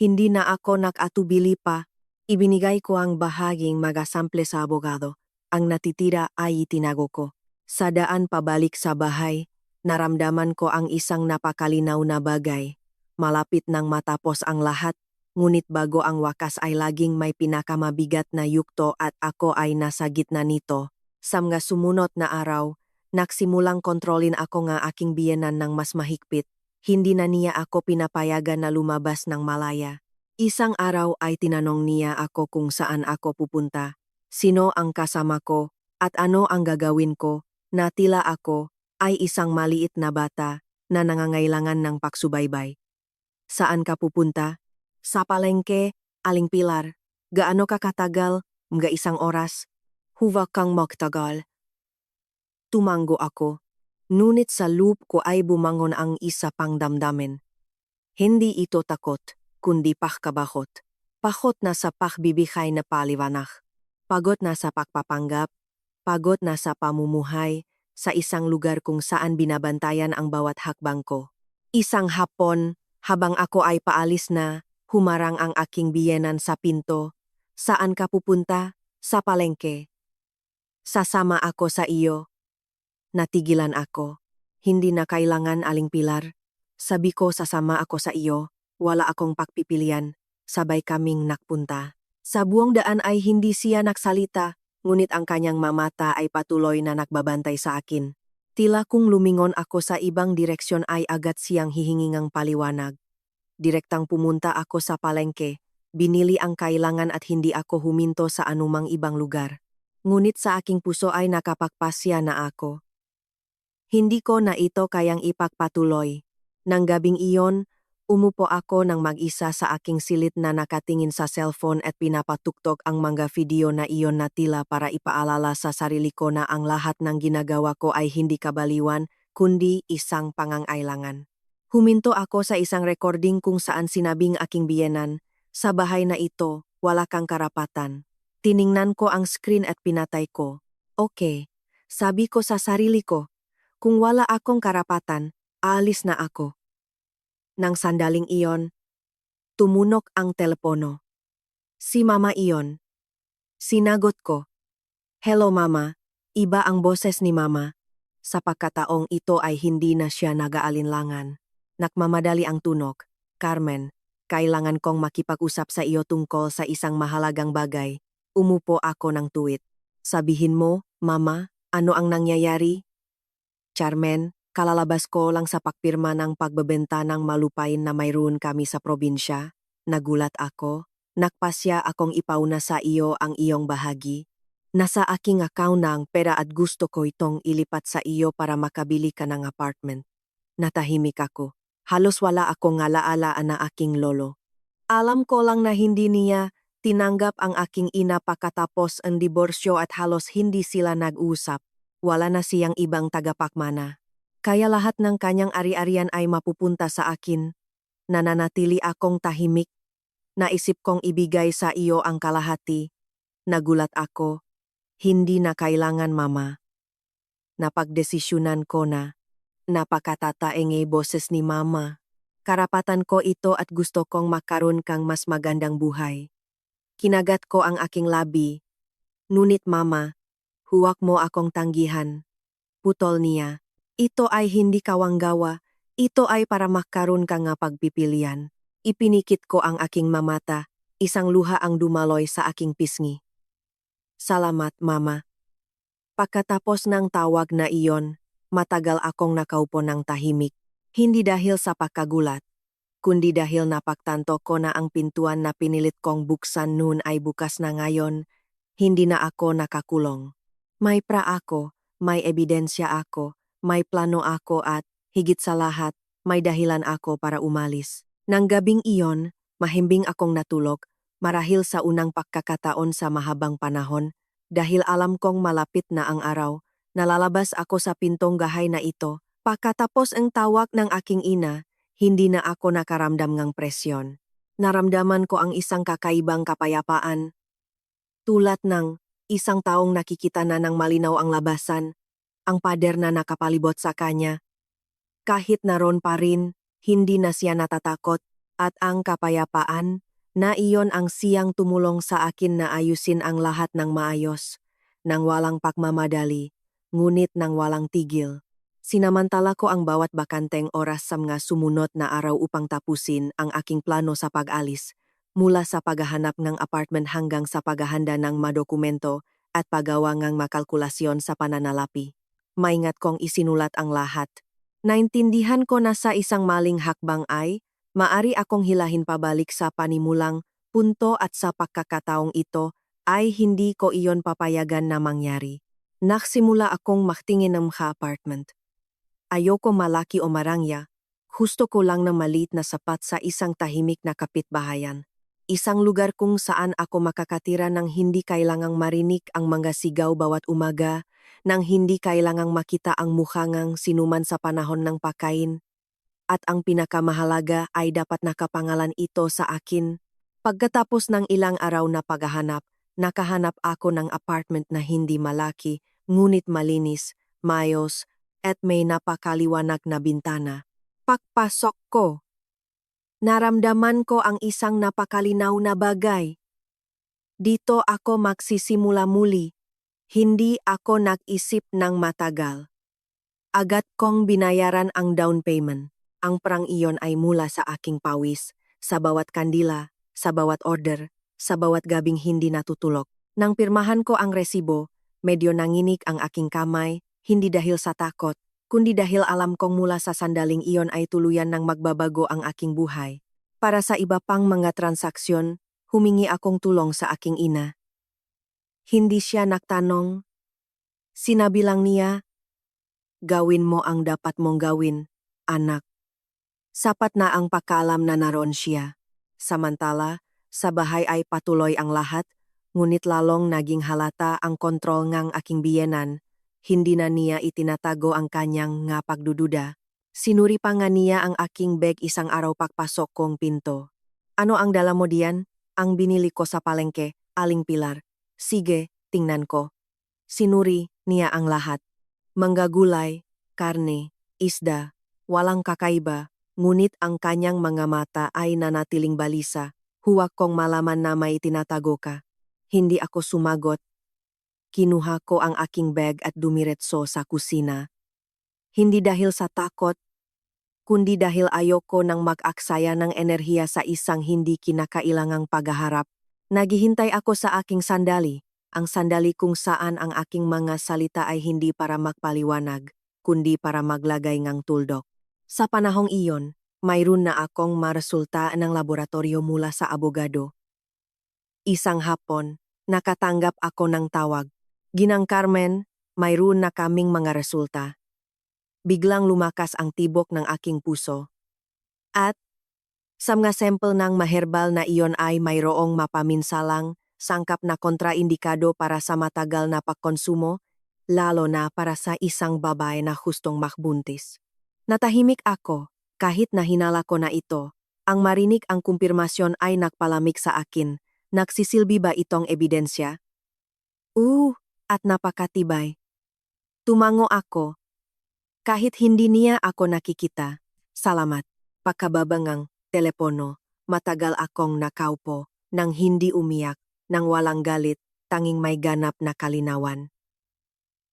Hindi na ako nag-atubili pa. Ibinigay ko ang bahaging magasample sa abogado. Ang natitira ay itinago ko. Sa daan pabalik sa bahay, naramdaman ko ang isang napakalinaw na bagay. Malapit nang matapos ang lahat, ngunit bago ang wakas ay laging may pinakamabigat na yugto at ako ay nasa gitna nito. Sa mga sumunod na araw, nagsimulang kontrolin ako nga aking biyenan ng mas mahigpit. Hindi na niya ako pinapayagan na lumabas ng malaya. Isang araw ay tinanong niya ako kung saan ako pupunta, sino ang kasama ko, at ano ang gagawin ko, na tila ako ay isang maliit na bata na nangangailangan ng pagsubaybay. "Saan ka pupunta?" "Sa palengke, Aling Pilar." "Gaano ka katagal?" "Mga isang oras." "Huwag kang magtagal." Tumango ako. Ngunit sa loop ko ay bumangon ang isa pang damdamin. Hindi ito takot, kundi pagkabakot. Pakot na sa pagbibigay na paliwanag. Pagod na sa pagpapanggap. Pagod na sa pamumuhay sa isang lugar kung saan binabantayan ang bawat hakbang ko. Isang hapon, habang ako ay paalis na, humarang ang aking biyenan sa pinto. "Saan ka pupunta?" "Sa palengke." "Sasama ako sa iyo." Natigilan ako. "Hindi na kailangan, Aling Pilar." Sabi ko, "Sasama ako sa iyo. Wala akong pagpipilian." Sabay kaming nakpunta. Sa buong daan ay hindi siya nagsalita, ngunit ang kanyang mamata ay patuloy na nagbabantay sa akin. Tila kung lumingon ako sa ibang direksyon ay agad siyang hihingingang paliwanag. Direktang pumunta ako sa palengke, binili ang kailangan at hindi ako huminto sa anumang ibang lugar. Ngunit sa aking puso ay nakapagpasya na ako. Hindi ko na ito kayang ipagpatuloy. Nang gabing iyon, umupo ako ng mag-isa sa aking silid na nakatingin sa cellphone at pinapatuktok ang mga video na iyon na tila para ipaalala sa sarili ko na ang lahat ng ginagawa ko ay hindi kabaliwan, kundi isang pangangailangan. Huminto ako sa isang recording kung saan sinabing aking biyenan, sa bahay na ito, wala kang karapatan. Tiningnan ko ang screen at pinatay ko. Okay, sabi ko sa sarili ko, kung wala akong karapatan, aalis na ako. Nang sandaling iyon, tumunok ang telepono. Si Mama iyon. Sinagot ko. Hello Mama, iba ang boses ni Mama. Sa pagkataong ito ay hindi na siya nag-aalinlangan. Nakmamadali ang tunog. Carmen, kailangan kong makipag-usap sa iyo tungkol sa isang mahalagang bagay. Umupo ako ng tuwid. Sabihin mo, Mama, ano ang nangyayari? Charmen, kalalabas ko lang sa pakpirma ng pagbebenta ng malupain na mayroon kami sa probinsya. Nagulat ako. Nakpasya akong ipauna sa iyo ang iyong bahagi. Nasa aking account na ang pera at gusto ko itong ilipat sa iyo para makabili ka ng apartment. Natahimik ako. Halos wala akong alaalaan na aking lolo. Alam ko lang na hindi niya tinanggap ang aking ina pagkatapos ang diborsyo at halos hindi sila nag-usap. Wala na siyang ibang tagapakmana. Kaya lahat ng kanyang ari-arian ay mapupunta sa akin. Nananatili akong tahimik. Naisip kong ibigay sa iyo ang kalahati. Nagulat ako. Hindi na kailangan Mama. Napagdesisyonan ko na. Napakatataengay boses ni Mama. Karapatan ko ito at gusto kong makaroon kang mas magandang buhay. Kinagat ko ang aking labi. Ngunit Mama, huwag mo akong tanggihan. Putol niya. Ito ay hindi kawanggawa. Ito ay para makaroon ka nga pagpipilian. Ipinikit ko ang aking mamata. Isang luha ang dumaloy sa aking pisngi. Salamat, Mama. Pagkatapos ng tawag na iyon, matagal akong nakaupo ng tahimik. Hindi dahil sa pagkagulat, kundi dahil napagtanto ko na ang pintuan na pinilit kong buksan noon ay bukas na ngayon. Hindi na ako nakakulong. May pra ako, may ebidensya ako, may plano ako at, higit sa lahat, may dahilan ako para umalis. Nang gabing iyon, mahimbing akong natulog, marahil sa unang pagkakataon sa mahabang panahon, dahil alam kong malapit na ang araw, nalalabas ako sa pintong gahay na ito. Pagkatapos ang tawag ng aking ina, hindi na ako nakaramdam ng presyon. Naramdaman ko ang isang kakaibang kapayapaan. Tulad ng isang taong nakikita na ng malinaw ang labasan, ang pader na nakapalibot sa kanya. Kahit naroon pa rin, hindi na siya natatakot at ang kapayapaan na iyon ang siyang tumulong sa akin na ayusin ang lahat ng maayos, nang walang pagmamadali, ngunit nang walang tigil. Sinamantala ko ang bawat bakanteng oras sa mga sumunod na araw upang tapusin ang aking plano sa pag-alis, mula sa paghahanap ng apartment hanggang sa paghahanda ng madokumento at paggawa ng makalkulasyon sa pananalapi. Maingat kong isinulat ang lahat. Naintindihan ko na sa isang maling hakbang ay, maari akong hilahin pabalik sa panimulang punto at sa pagkakataong ito ay hindi ko iyon papayagan na mangyari. Nagsimula akong maktingin ng mga apartment. Ayoko malaki o marangya, gusto ko lang ng maliit na sapat sa isang tahimik na kapitbahayan. Isang lugar kung saan ako makakatira nang hindi kailangang marinig ang mga sigaw bawat umaga, nang hindi kailangang makita ang mukha ng sinuman sa panahon ng pagkain. At ang pinakamahalaga ay dapat nakapangalan ito sa akin. Pagkatapos ng ilang araw na paghahanap, nakahanap ako ng apartment na hindi malaki, ngunit malinis, maayos, at may napakaliwanag na bintana. Pagpasok ko, naramdaman ko ang isang napakalinaw na bagay. Dito ako magsisimula muli. Hindi ako nag-isip ng matagal. Agad kong binayaran ang down payment. Ang prang iyon ay mula sa aking pawis, sa bawat kandila, sa bawat order, sa bawat gabing hindi natutulog. Nang pirmahan ko ang resibo, medyo nanginig ang aking kamay, hindi dahil sa takot, kundi dahil alam kong mula sa sandaling iyon ay tuluyan ng magbabago ang aking buhay. Para sa iba pang mga transaksyon, humingi akong tulong sa aking ina. Hindi siya nagtanong. Sinabi lang niya, "Gawin mo ang dapat mong gawin, anak." Sapat na ang pakaalam na naroon siya. Samantala, sa bahay ay patuloy ang lahat, ngunit lalong naging halata ang kontrol ngang aking biyenan. Hindi na niya itinatago ang kanyang nga pagdududa. Sinuri pa nga niya ang aking bag isang araw pagpasok kong pinto. "Ano ang dala mo diyan?" "Ang binili ko sa palengke, Aling Pilar." "Sige, tingnan ko." Sinuri niya ang lahat. Mangga gulay, karne, isda, walang kakaiba, ngunit ang kanyang mga mata ay nanatiling balisa. Huwag kong malaman na may tinatago ka. Hindi ako sumagot. Kinuha ko ang aking bag at dumiretso sa kusina. Hindi dahil sa takot, kundi dahil ayoko nang mag-aksaya ng enerhiya sa isang hindi kinakailangang paghaharap. Naghihintay ako sa aking sandali, ang sandali kung saan ang aking mga salita ay hindi para magpaliwanag, kundi para maglagay ng tuldok. Sa panahong iyon, mayroon na akong maresulta ng laboratorio mula sa abogado. Isang hapon, nakatanggap ako ng tawag. "Ginang Carmen, mayroon na kaming mga resulta." Biglang lumakas ang tibok ng aking puso. At sa mga sample ng maherbal na iyon ay mayroong mapaminsalang sangkap na kontraindikado para sa matagal na pagkonsumo, lalo na para sa isang babae na hustong makbuntis. Natahimik ako, kahit na hinala ko na ito. Ang marinig ang kumpirmasyon ay nagpalamig sa akin. Nagsisilbi ba itong ebidensya? At napakatibay. Tumango ako. Kahit hindi niya ako nakikita. "Salamat." Pagkababangang telepono, matagal akong nakaupo, nang hindi umiyak, nang walang galit, tanging may ganap na kalinawan.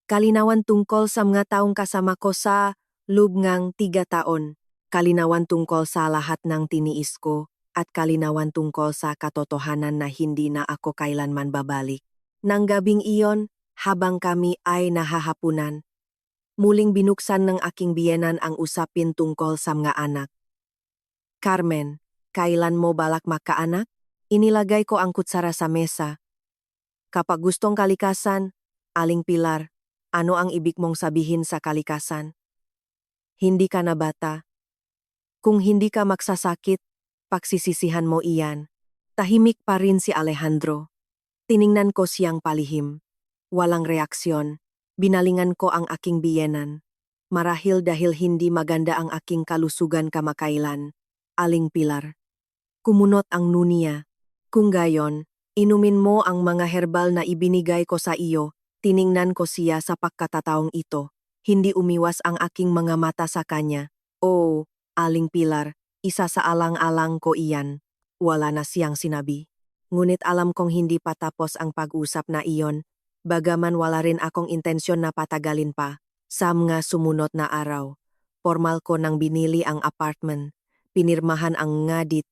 Kalinawan tungkol sa mga taong kasama ko sa loob ngang 3 taon. Kalinawan tungkol sa lahat ng tiniis ko, at kalinawan tungkol sa katotohanan na hindi na ako kailanman babalik. Nang gabing iyon, habang kami ay nahahapunan, muling binuksan ng aking biyenan ang usapin tungkol sa mga anak. "Carmen, kailan mo balak makaanak?" Inilagay ko ang kutsara sa mesa. "Kapag gustong kalikasan, Aling Pilar, ano ang ibig mong sabihin sa kalikasan? Hindi ka na bata. Kung hindi ka magsasakit, pagsisisihan mo iyan." Tahimik pa rin si Alejandro. Tiningnan ko siyang palihim. Walang reaksyon. Binalingan ko ang aking biyenan. Marahil dahil hindi maganda ang aking kalusugan kamakailan. "Aling Pilar." Kumunot ang nuniya. "Kung gayon, inumin mo ang mga herbal na ibinigay ko sa iyo." Tiningnan ko siya sa pagkatataong ito. Hindi umiwas ang aking mga mata sa kanya. "Oh, Aling Pilar, isa sa alang-alang ko iyan." Wala na siyang sinabi. Ngunit alam kong hindi pa tapos ang pag-usap na iyon, bagaman wala rin akong intensyon na patagalin pa. Sa mga sumunod na araw, formal ko nang binili ang apartment, pinirmahan ang ngadit,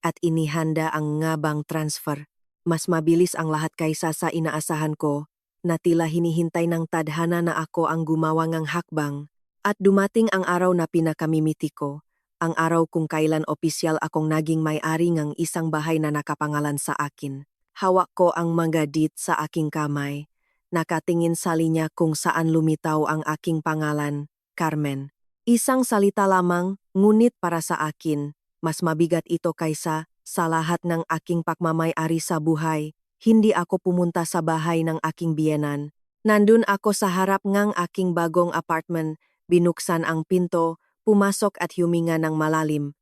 at inihanda ang ngabang transfer. Mas mabilis ang lahat kaysa sa inaasahan ko, na tila hinihintay ng tadhana na ako ang gumawa ng hakbang. At dumating ang araw na pinakamimiti ko, ang araw kung kailan opisyal akong naging may-ari ng isang bahay na nakapangalan sa akin. Hawak ko ang manggadit sa aking kamay. Nakatingin sa linya kung saan lumitaw ang aking pangalan, Carmen. Isang salita lamang, ngunit para sa akin, mas mabigat ito kaysa sa lahat ng aking pagmamay-ari sa buhay. Hindi ako pumunta sa bahay ng aking biyenan. Nandun ako sa harap ng aking bagong apartment, binuksan ang pinto, pumasok at huminga ng malalim.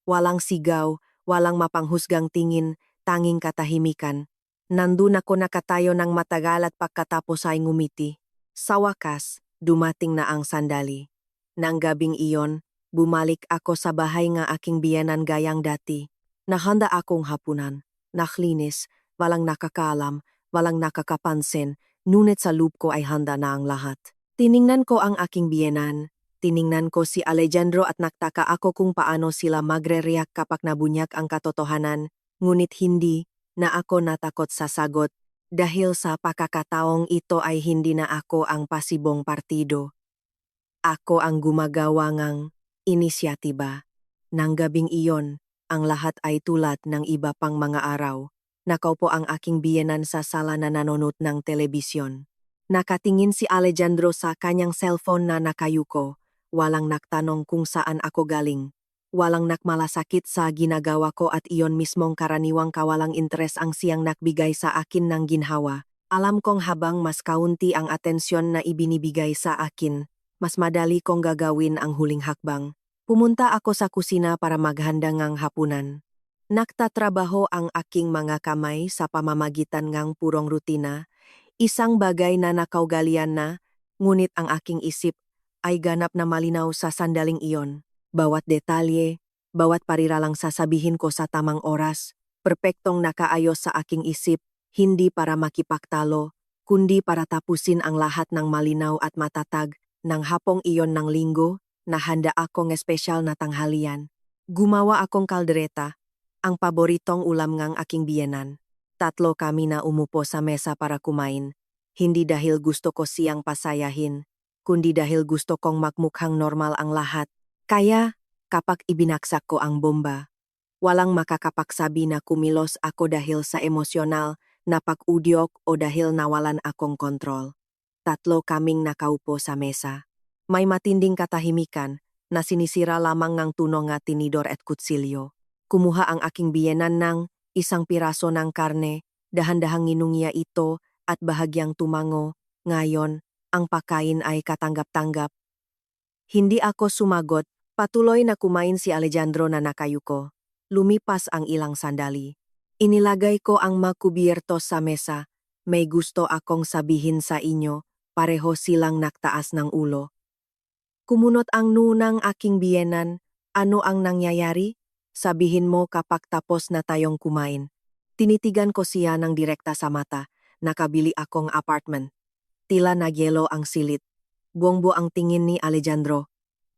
Walang sigaw, walang mapanghusgang tingin, tanging katahimikan. Nandun ako nakatayo ng matagal at pagkatapos ay ngumiti. Sa wakas, dumating na ang sandali. Nang gabing iyon, bumalik ako sa bahay ng aking biyenan gayang dati. Nahanda akong hapunan, naklinis, walang nakakaalam, walang nakakapansin, ngunit sa loob ko ay handa na ang lahat. Tiningnan ko ang aking biyenan. Tiningnan ko si Alejandro at nagtaka ako kung paano sila magre-react kapag nabunyak ang katotohanan, ngunit hindi na ako natakot sa sagot dahil sa pakakataong ito ay hindi na ako ang pasibong partido. Ako ang gumagawa ng inisyatiba. Nang gabing iyon, ang lahat ay tulad ng iba pang mga araw. Nakaupo ang aking biyenan sa sala na nanonood ng telebisyon. Nakatingin si Alejandro sa kanyang cellphone na nakayuko. Walang nagtanong kung saan ako galing. Walang nakmalasakit sa ginagawa ko at iyon mismong karaniwang kawalang interes ang siyang nakbigay sa akin ng ginhawa. Alam kong habang mas kaunti ang atensyon na ibinibigay sa akin, mas madali kong gagawin ang huling hakbang. Pumunta ako sa kusina para maghanda ng hapunan. Nagtatrabaho ang aking mga kamay sa pamamagitan ng purong rutina, isang bagay na nakaugalian na, ngunit ang aking isip ay ganap na malinaw sa sandaling iyon. Bawat detalye, bawat pariralang sasabihin ko sa tamang oras, perpektong nakaayos sa aking isip, hindi para makipaktalo, kundi para tapusin ang lahat ng malinaw at matatag. Nang hapong iyon ng linggo, nahanda akong espesyal na tanghalian. Gumawa akong kaldereta, ang paboritong ulam ng aking biyenan. Tatlo kami na umupo sa mesa para kumain, hindi dahil gusto ko siyang pasayahin, kundi dahil gusto kong magmukhang normal ang lahat. Kaya, kapag ibinaksak ko ang bomba, walang makakapagsabi na kumilos ako dahil sa emosyonal na pag-udyok o dahil nawalan akong kontrol. Tatlo kaming nakaupo sa mesa. May matinding katahimikan na sinisira lamang ng tunog at tinidor at kutsilyo. Kumuha ang aking biyenan ng isang piraso ng karne, dahan-dahang inungya ito at bahagyang tumango. Ngayon, ang pagkain ay katanggap-tanggap. Hindi ako sumagot, patuloy na kumain si Alejandro na nakayuko. Lumipas ang ilang sandali. Inilagay ko ang makubierto sa mesa. May gusto akong sabihin sa inyo. Pareho silang naktaas ng ulo. Kumunot ang nunang aking biyenan. Ano ang nangyayari? Sabihin mo kapag tapos na tayong kumain. Tinitigan ko siya ng direkta sa mata. Nakabili akong apartment. Tila nagyelo ang silit. Buong-buo ang tingin ni Alejandro.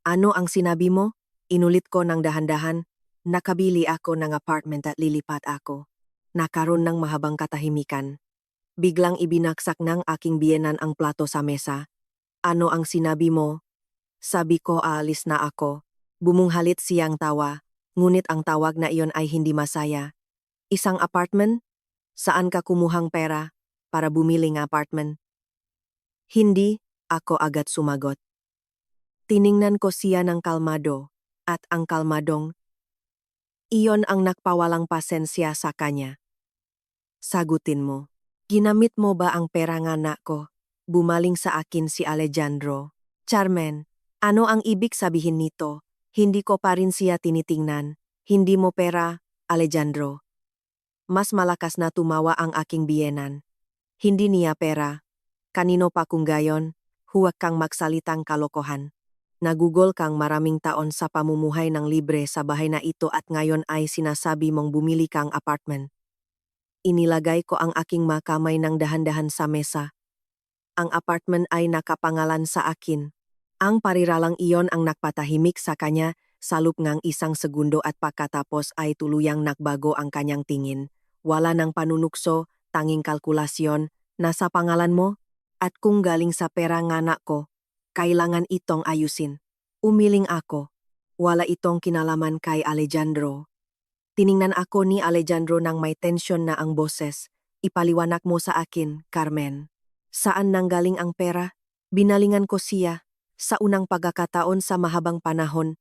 Ano ang sinabi mo? Inulit ko ng dahan-dahan. Nakabili ako ng apartment at lilipat ako. Nakaroon ng mahabang katahimikan. Biglang ibinaksak ng aking biyenan ang plato sa mesa. Ano ang sinabi mo? Sabi ko aalis na ako. Bumunghalit siyang tawa, ngunit ang tawag na iyon ay hindi masaya. Isang apartment? Saan ka kumuhang pera para bumili ng apartment? Hindi, ako agad sumagot. Tiningnan ko siya ng kalmado, at ang kalmadong, iyon ang nagpawalang pasensya sa kanya. Sagutin mo. Ginamit mo ba ang pera ng anak ko? Bumaling sa akin si Alejandro. Charmen, ano ang ibig sabihin nito? Hindi ko pa rin siya tinitingnan. Hindi mo pera, Alejandro. Mas malakas na tumawa ang aking biyenan. Hindi niya pera. Kanino pa kung gayon? Huwag kang magsalitang kalokohan. Nagugol kang maraming taon sa pamumuhay ng libre sa bahay na ito at ngayon ay sinasabi mong bumili kang apartment. Inilagay ko ang aking makamay ng dahan-dahan sa mesa. Ang apartment ay nakapangalan sa akin. Ang pariralang iyon ang nagpatahimik sa kanya sa loob ng isang segundo at pagkatapos ay tuluyang nagbago ang kanyang tingin. Wala ng panunukso, tanging kalkulasyon, nasa pangalan mo? At kung galing sa pera ng anak ko, kailangan itong ayusin. Umiling ako. Wala itong kinalaman kay Alejandro. Tiningnan ako ni Alejandro nang may tensyon na ang boses. Ipaliwanag mo sa akin, Carmen. Saan nanggaling ang pera? Binalingan ko siya. Sa unang pagkakataon sa mahabang panahon.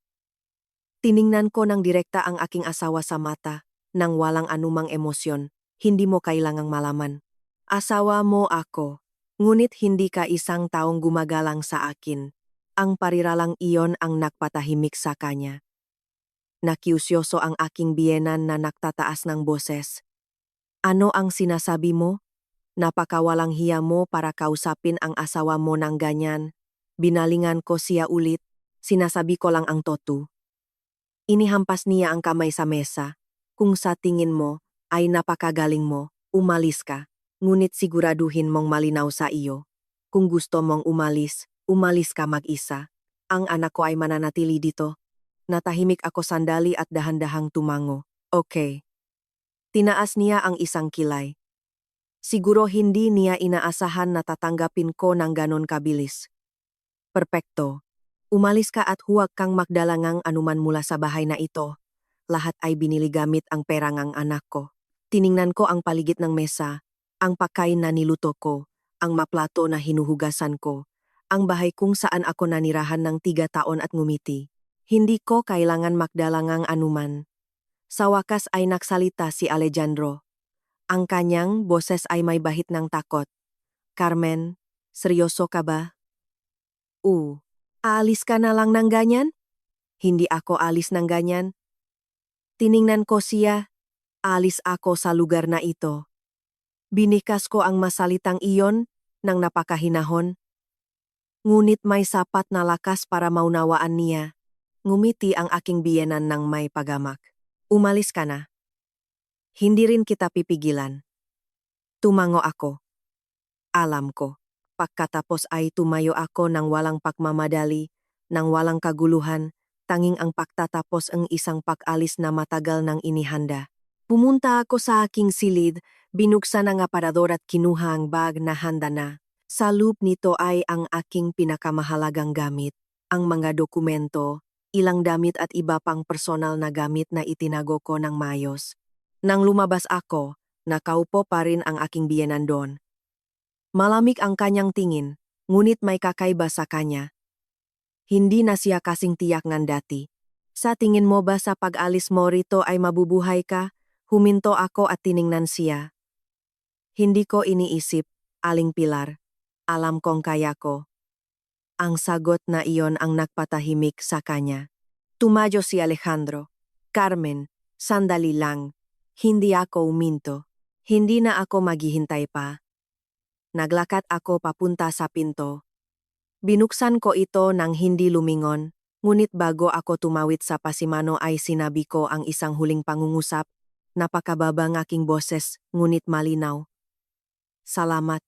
Tiningnan ko ng direkta ang aking asawa sa mata, nang walang anumang emosyon. Hindi mo kailangang malaman. Asawa mo ako. Ngunit hindi ka isang taong gumagalang sa akin. Ang pariralang iyon ang nagpatahimik sa kanya. Nakiusyoso ang aking biyenan na nagtataas ng boses. Ano ang sinasabi mo? Napakawalang hiya mo para kausapin ang asawa mo ng ganyan. Binalingan ko siya ulit. Sinasabi ko lang ang totoo. Inihampas niya ang kamay sa mesa. Kung sa tingin mo ay napakagaling mo, umalis ka. Ngunit siguraduhin mong malinaw sa iyo. Kung gusto mong umalis, umalis ka mag-isa. Ang anak ko ay mananatili dito. Natahimik ako sandali at dahan-dahang tumango. Okay. Tinaas niya ang isang kilay. Siguro hindi niya inaasahan na tatanggapin ko ng ganon kabilis. Perpekto. Umalis ka at huwag kang magdalangang anuman mula sa bahay na ito. Lahat ay binili gamit ang perang ang anak ko. Tiningnan ko ang paligid ng mesa, ang pagkain na niluto ko, ang maplato na hinuhugasan ko, ang bahay kung saan ako nanirahan ng 3 taon at ngumiti. Hindi ko kailangan magdalangang anuman. Sa wakas ay nagsalita si Alejandro. Ang kanyang boses ay may bahid ng takot. Carmen, seryoso ka ba? Aalis ka na lang ng ganyan? Hindi ako alis ng ganyan. Tiningnan ko siya, alis ako sa lugar na ito. Binikas ko ang masalitang iyon ng napakahinahon. Ngunit may sapat na lakas para maunawaan niya. Ngumiti ang aking biyenan ng may pagamak. Umalis ka na. Hindi rin kita pipigilan. Tumango ako. Alam ko. Pagkatapos ay tumayo ako ng walang pagmamadali, ng walang kaguluhan, tanging ang pagtatapos ang isang pag-alis na matagal nang inihanda. Pumunta ako sa aking silid, binuksan ang aparador at kinuha ang bag na handa na. Sa loob nito ay ang aking pinakamahalagang gamit, ang mga dokumento, ilang damit at iba pang personal na gamit na itinago ko ng maayos. Nang lumabas ako, nakaupo pa rin ang aking biyenan doon. Malamig ang kanyang tingin, ngunit may kakaiba sa kanya. Hindi na siya kasing tiyak ngan dati. Sa tingin mo ba sa pag-alis mo rito ay mabubuhay ka? Huminto ako at tiningnan siya. Hindi ko iniisip, Aling Pilar. Alam kong kaya ko. Ang sagot na iyon ang nagpatahimik sa kanya. Tumayo si Alejandro. Carmen, sandali lang. Hindi ako uminto. Hindi na ako maghihintay pa. Naglakad ako papunta sa pinto. Binuksan ko ito nang hindi lumingon, ngunit bago ako tumawid sa pasimano ay sinabi ko ang isang huling pangungusap, napakababa ng aking boses, ngunit malinaw. Salamat.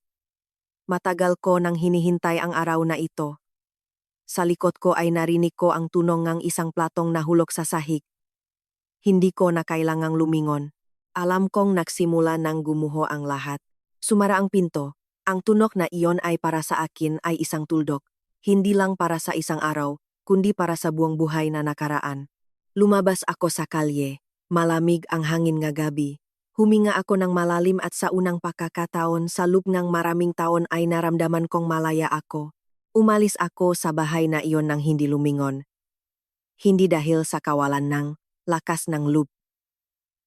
Matagal ko nang hinihintay ang araw na ito. Sa likod ko ay narinig ko ang tunog ng isang platong nahulog sa sahig. Hindi ko na kailangang lumingon. Alam kong nagsimula nang gumuho ang lahat. Sumara ang pinto. Ang tunog na iyon ay para sa akin ay isang tuldok. Hindi lang para sa isang araw, kundi para sa buong buhay na nakaraan. Lumabas ako sa kalye. Malamig ang hangin nga gabi. Huminga ako ng malalim at sa unang pagkakataon sa loob ng maraming taon ay naramdaman kong malaya ako. Umalis ako sa bahay na iyon nang hindi lumingon. Hindi dahil sa kawalan ng lakas ng loob,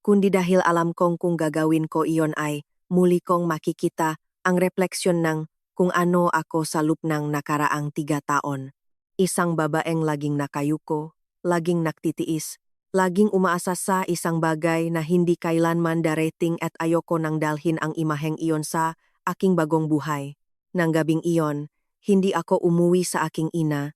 kundi dahil alam kong kung gagawin ko iyon ay muli kong makikita ang refleksyon ng kung ano ako sa loob ng nakaraang 3 taon. Isang babaeng laging nakayuko, laging naktitiis, laging umaasa sa isang bagay na hindi kailanman darating at ayoko nang dalhin ang imaheng iyon sa aking bagong buhay. Nang gabing iyon, hindi ako umuwi sa aking ina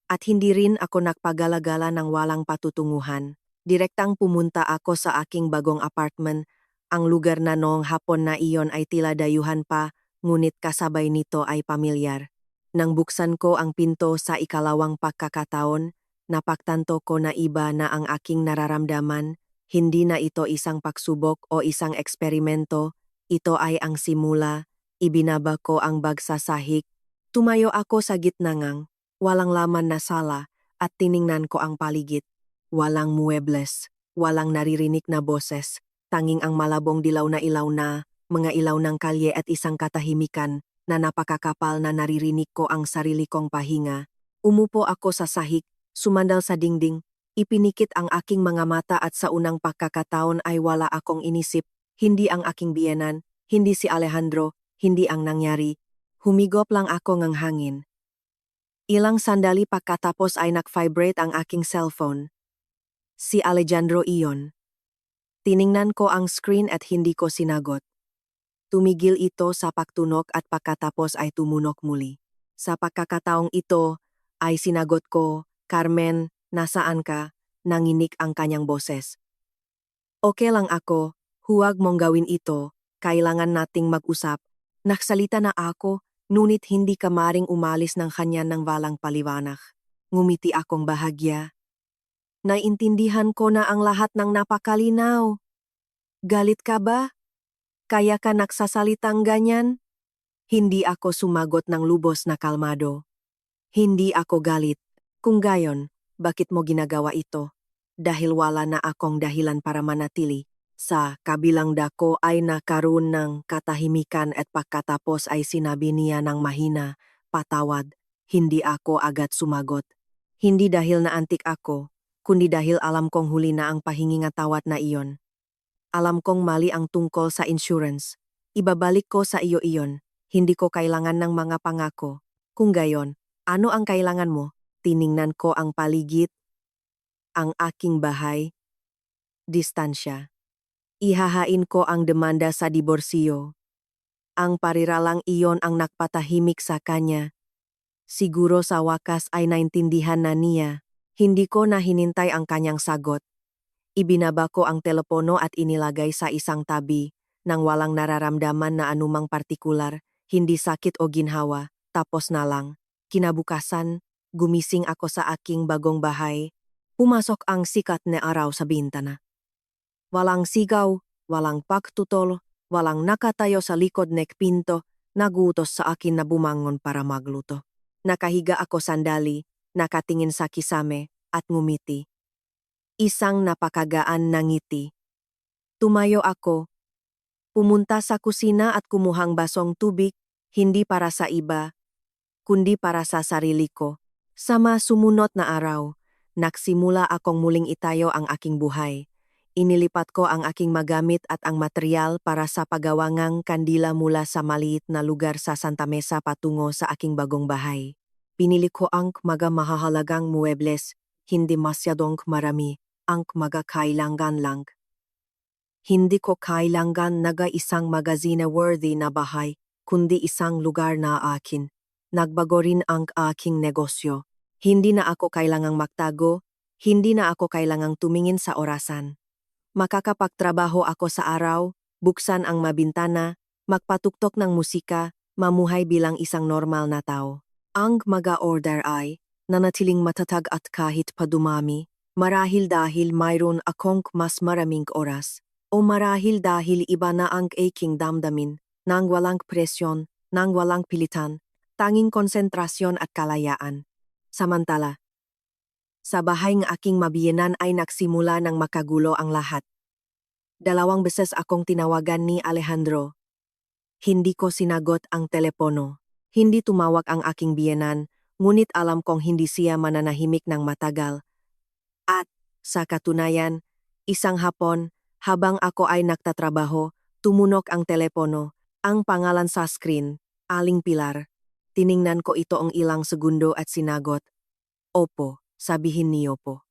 at hindi rin ako nagpagalagala ng walang patutunguhan. Direktang pumunta ako sa aking bagong apartment. Ang lugar na noong hapon na iyon ay tila dayuhan pa, ngunit kasabay nito ay pamilyar. Nang buksan ko ang pinto sa ikalawang pagkakataon, napagtanto ko na iba na ang aking nararamdaman. Hindi na ito isang pagsubok o isang eksperimento, ito ay ang simula. Ibinaba ko ang bag sa sahig. Tumayo ako sa gitna ngang walang laman na sala at tiningnan ko ang paligid. Walang muebles, walang naririnig na boses. Tanging ang malabong dilaw na mga ilaw ng kalye at isang katahimikan na napakakapal na naririnig ko ang sarili kong pahinga. Umupo ako sa sahig, sumandal sa dingding, ipinikit ang aking mga mata at sa unang pagkakataon ay wala akong inisip, hindi ang aking biyenan, hindi si Alejandro, hindi ang nangyari. Humigop lang ako ng hangin. Ilang sandali pagkatapos ay nag-vibrate ang aking cellphone. Si Alejandro iyon. Tiningnan ko ang screen at hindi ko sinagot. Tumigil ito sa pagtunog at pagkatapos ay tumunok muli. Sa pagkakataong ito ay sinagot ko, Carmen, nasaan ka? Nanginig ang kanyang boses. Okay lang ako, huwag mong gawin ito, kailangan nating mag-usap. Nagsalita na ako, ngunit hindi ka maring umalis ng kanya ng walang paliwanag. Ngumiti akong bahagya. Naiintindihan ko na ang lahat ng napakalinaw. Galit ka ba? Kaya ka nagsasalitang ganyan? Hindi ako sumagot ng lubos na kalmado. Hindi ako galit. Kung gayon, bakit mo ginagawa ito? Dahil wala na akong dahilan para manatili. Sa kabilang dako ay nakaroon ng katahimikan at pagkatapos ay sinabi niya ng mahina, "Patawad, hindi ako agad sumagot. Hindi dahil naantik ako, kundi dahil alam kong huli na ang pahingingatawat na iyon. Alam kong mali ang tungkol sa insurance. Ibabalik ko sa iyo iyon. Hindi ko kailangan ng mga pangako. Kung gayon, ano ang kailangan mo?" Tiningnan ko ang paligid, ang aking bahay, distansya. Ihahain ko ang demanda sa diborsyo. Ang pariralang iyon ang nagpatahimik sa kanya. Siguro sa wakas ay naintindihan na niya. Hindi ko na hinintay ang kanyang sagot. Ibinaba ko ang telepono at inilagay sa isang tabi, nang walang nararamdaman na anumang partikular, hindi sakit o ginhawa, tapos na lang. Kinabukasan, gumising ako sa aking bagong bahay. Pumasok ang sikat na araw sa bintana. Walang sigaw, walang pagtutol, walang nakatayo sa likod ng pinto, nagutos sa akin na bumangon para magluto. Nakahiga ako sandali, nakatingin sa kisame, at ngumiti. Isang napakagaan na ngiti. Tumayo ako. Pumunta sa kusina at kumuhang basong tubig, hindi para sa iba, kundi para sa sarili ko. Sa sumunod na araw, nagsimula akong muling itayo ang aking buhay. Inilipat ko ang aking magamit at ang material para sa paggawangang kandila mula sa maliit na lugar sa Santa Mesa patungo sa aking bagong bahay. Pinili ko ang mga mahahalagang muebles, hindi masyadong marami, ang mga kailangan lang. Hindi ko kailangan isang magazine-worthy na bahay, kundi isang lugar na akin. Nagbago rin ang aking negosyo. Hindi na ako kailangang magtago, hindi na ako kailangang tumingin sa orasan. Makakapagtrabaho ako sa araw, buksan ang mabintana, magpatuktok ng musika, mamuhay bilang isang normal na tao. Ang mga order ay nanatiling matatag at kahit padumami, marahil dahil mayroon akong mas maraming oras, o marahil dahil iba na ang aking damdamin, nang walang presyon, nang walang pilitan, tanging konsentrasyon at kalayaan. Samantala, sa bahay ng aking mabiyenan ay nagsimula ng makagulo ang lahat. 2 beses akong tinawagan ni Alejandro. Hindi ko sinagot ang telepono. Hindi tumawag ang aking biyenan, ngunit alam kong hindi siya mananahimik ng matagal. At, sa katunayan, isang hapon, habang ako ay nagtatrabaho, tumunog ang telepono, ang pangalan sa screen, Aling Pilar. Tiningnan ko ito ang ilang segundo at sinagot. Opo, sabihin niyo po.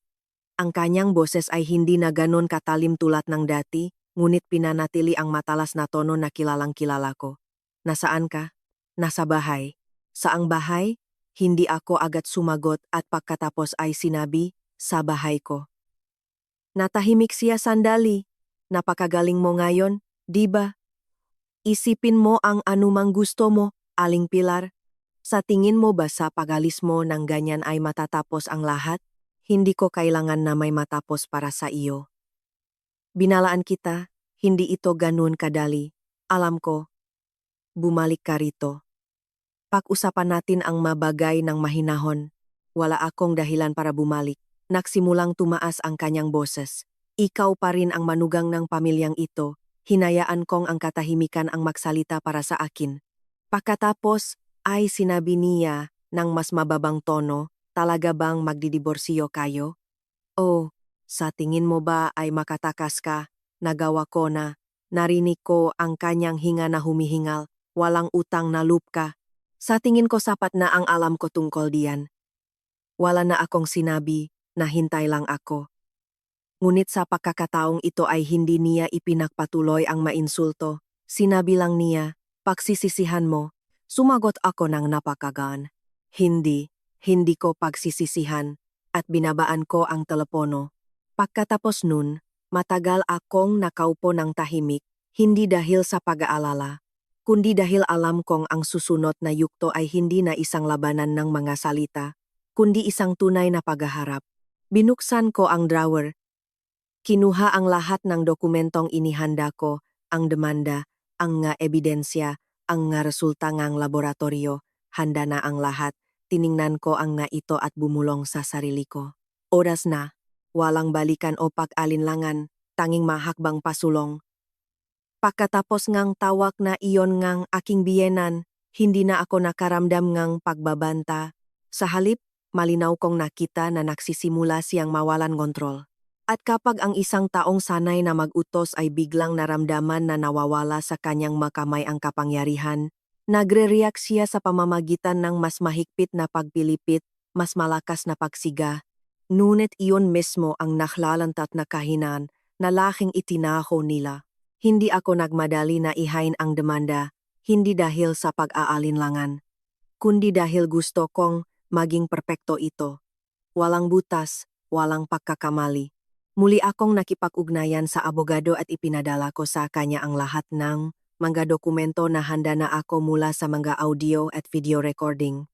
Ang kanyang boses ay hindi na ganon katalim tulad ng dati, ngunit pinanatili ang matalas na tono na kilalang kilala ko. Nasaan ka? Nasa bahay. Saang bahay? Hindi ako agad sumagot at pagkatapos ay sinabi, sa bahay ko. Natahimik siya sandali. Napakagaling mo ngayon, di ba? Isipin mo ang anumang gusto mo, Aling Pilar. Sa tingin mo ba sa pagalis mo ng ganyan ay matatapos ang lahat? Hindi ko kailangan na may matapos para sa iyo. Binalaan kita, hindi ito ganun kadali. Alam ko. Bumalik ka rito. Pag-usapan natin ang mabagay ng mahinahon. Wala akong dahilan para bumalik. Nagsimulang tumaas ang kanyang boses. Ikaw pa rin ang manugang ng pamilyang ito. Hinayaan kong ang katahimikan ang magsalita para sa akin. Pagkatapos, ay sinabi niya ng mas mababang tono, talaga bang magdidiborsyo kayo? Oh, sa tingin mo ba ay makatakas ka? Nagawa ko na. Narinig ko ang kanyang hinga na humihingal, walang utang na loop ka. Sa tingin ko sapat na ang alam ko tungkol diyan. Wala na akong sinabi, nahintay lang ako. Ngunit sa pagkakataong ito ay hindi niya ipinagpatuloy ang mainsulto. Sinabi lang niya, pagsisisihan mo. Sumagot ako ng napakagaan. Hindi ko pagsisisihan, at binabaan ko ang telepono. Pagkatapos nun, matagal akong nakaupo ng tahimik, hindi dahil sa pag-aalala, kundi dahil alam kong ang susunod na yugto ay hindi na isang labanan ng mga salita, kundi isang tunay na paghaharap. Binuksan ko ang drawer. Kinuha ang lahat ng dokumentong inihanda ko, ang demanda, ang nga ebidensya, ang nga resulta ngang laboratorio, handa na ang lahat, tiningnan ko ang na ito at bumulong sa sarili ko. Oras na, walang balikan o pag-alinlangan, tanging mahakbang pasulong. Pagkatapos ngang tawak na iyon ngang aking biyenan, hindi na ako nakaramdam ngang pagbabanta. Sa halip, malinaw kong nakita na nagsisimula siyang mawalan kontrol. At kapag ang isang taong sanay na mag-utos ay biglang naramdaman na nawawala sa kanyang makamay ang kapangyarihan, nagre-react siya sa pamamagitan ng mas mahigpit na pagpilipit, mas malakas na pagsiga. Ngunit iyon mismo ang naklalantat na kahinaan na laking itinaho nila. Hindi ako nagmadali na ihain ang demanda, hindi dahil sa pag-aalinlangan, kundi dahil gusto kong maging perpekto ito. Walang butas, walang pagkakamali. Muli akong nakipag-ugnayan sa abogado at ipinadala ko sa kanya ang lahat ng mga dokumento na handa na ako mula sa mga audio at video recording.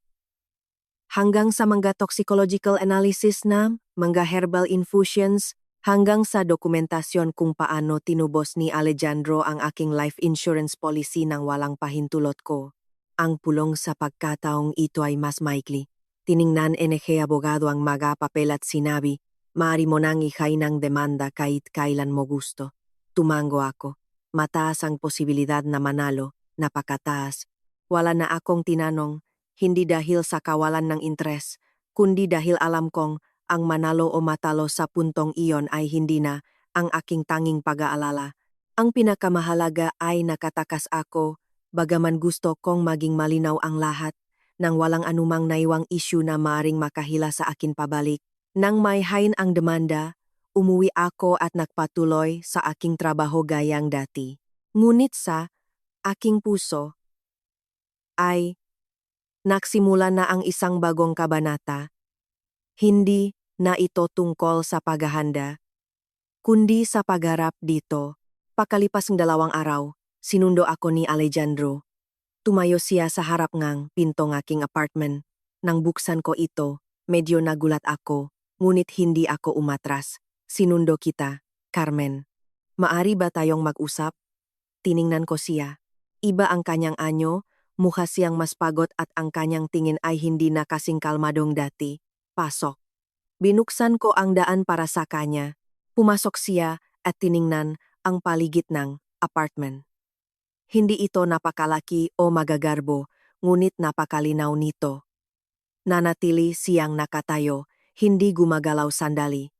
Hanggang sa mga toxicological analysis na, mga herbal infusions, hanggang sa dokumentasyon kung paano tinubos ni Alejandro ang aking life insurance policy nang walang pahintulot ko. Ang pulong sa pagkataong ito ay mas maikli. Tiningnan NG abogado ang mga papel at sinabi, maaari mo nang ihay ng demanda kahit kailan mo gusto. Tumango ako. Mataas ang posibilidad na manalo, napakataas. Wala na akong tinanong, hindi dahil sa kawalan ng interes, kundi dahil alam kong ang manalo o matalo sa puntong iyon ay hindi na ang aking tanging pag-aalala. Ang pinakamahalaga ay nakatakas ako, bagaman gusto kong maging malinaw ang lahat, nang walang anumang naiwang issue na maaring makahila sa akin pabalik. Nang may hain ang demanda, umuwi ako at nagpatuloy sa aking trabaho gayang dati. Ngunit sa aking puso ay nagsimula na ang isang bagong kabanata. Hindi na ito tungkol sa paghahanda, kundi sa pagharap dito. Pakalipas ng 2 araw, sinundo ako ni Alejandro. Tumayo siya sa harap ngang pinto ng aking apartment. Nang buksan ko ito, medyo nagulat ako, ngunit hindi ako umatras. Sinundo kita, Carmen. Maari ba tayong mag-usap? Tiningnan ko siya. Iba ang kanyang anyo, mukha siyang mas pagod at ang kanyang tingin ay hindi na kasing kalmadong dati. Pasok. Binuksan ko ang daan para sa kanya. Pumasok siya at tiningnan ang paligid ng apartment. Hindi ito napakalaki o magagarbo, ngunit napakalinaw nito. Nanatili siyang nakatayo, hindi gumagalaw sandali.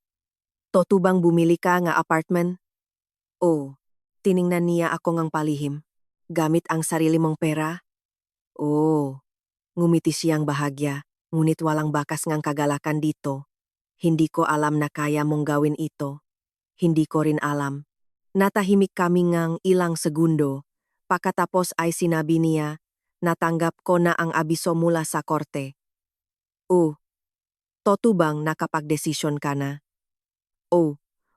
Totoo bang bumili ka nga apartment? Oo. Tiningnan niya ako ngang palihim. Gamit ang sarili mong pera? Oo. Ngumiti siyang bahagya, ngunit walang bakas ngang kagalakan dito. Hindi ko alam na kaya mong gawin ito. Hindi ko rin alam. Natahimik kami ngang ilang segundo. Pagkatapos ay sinabi niya, natanggap ko na ang abiso mula sa korte. Totoo bang nakapagdesisyon ka na?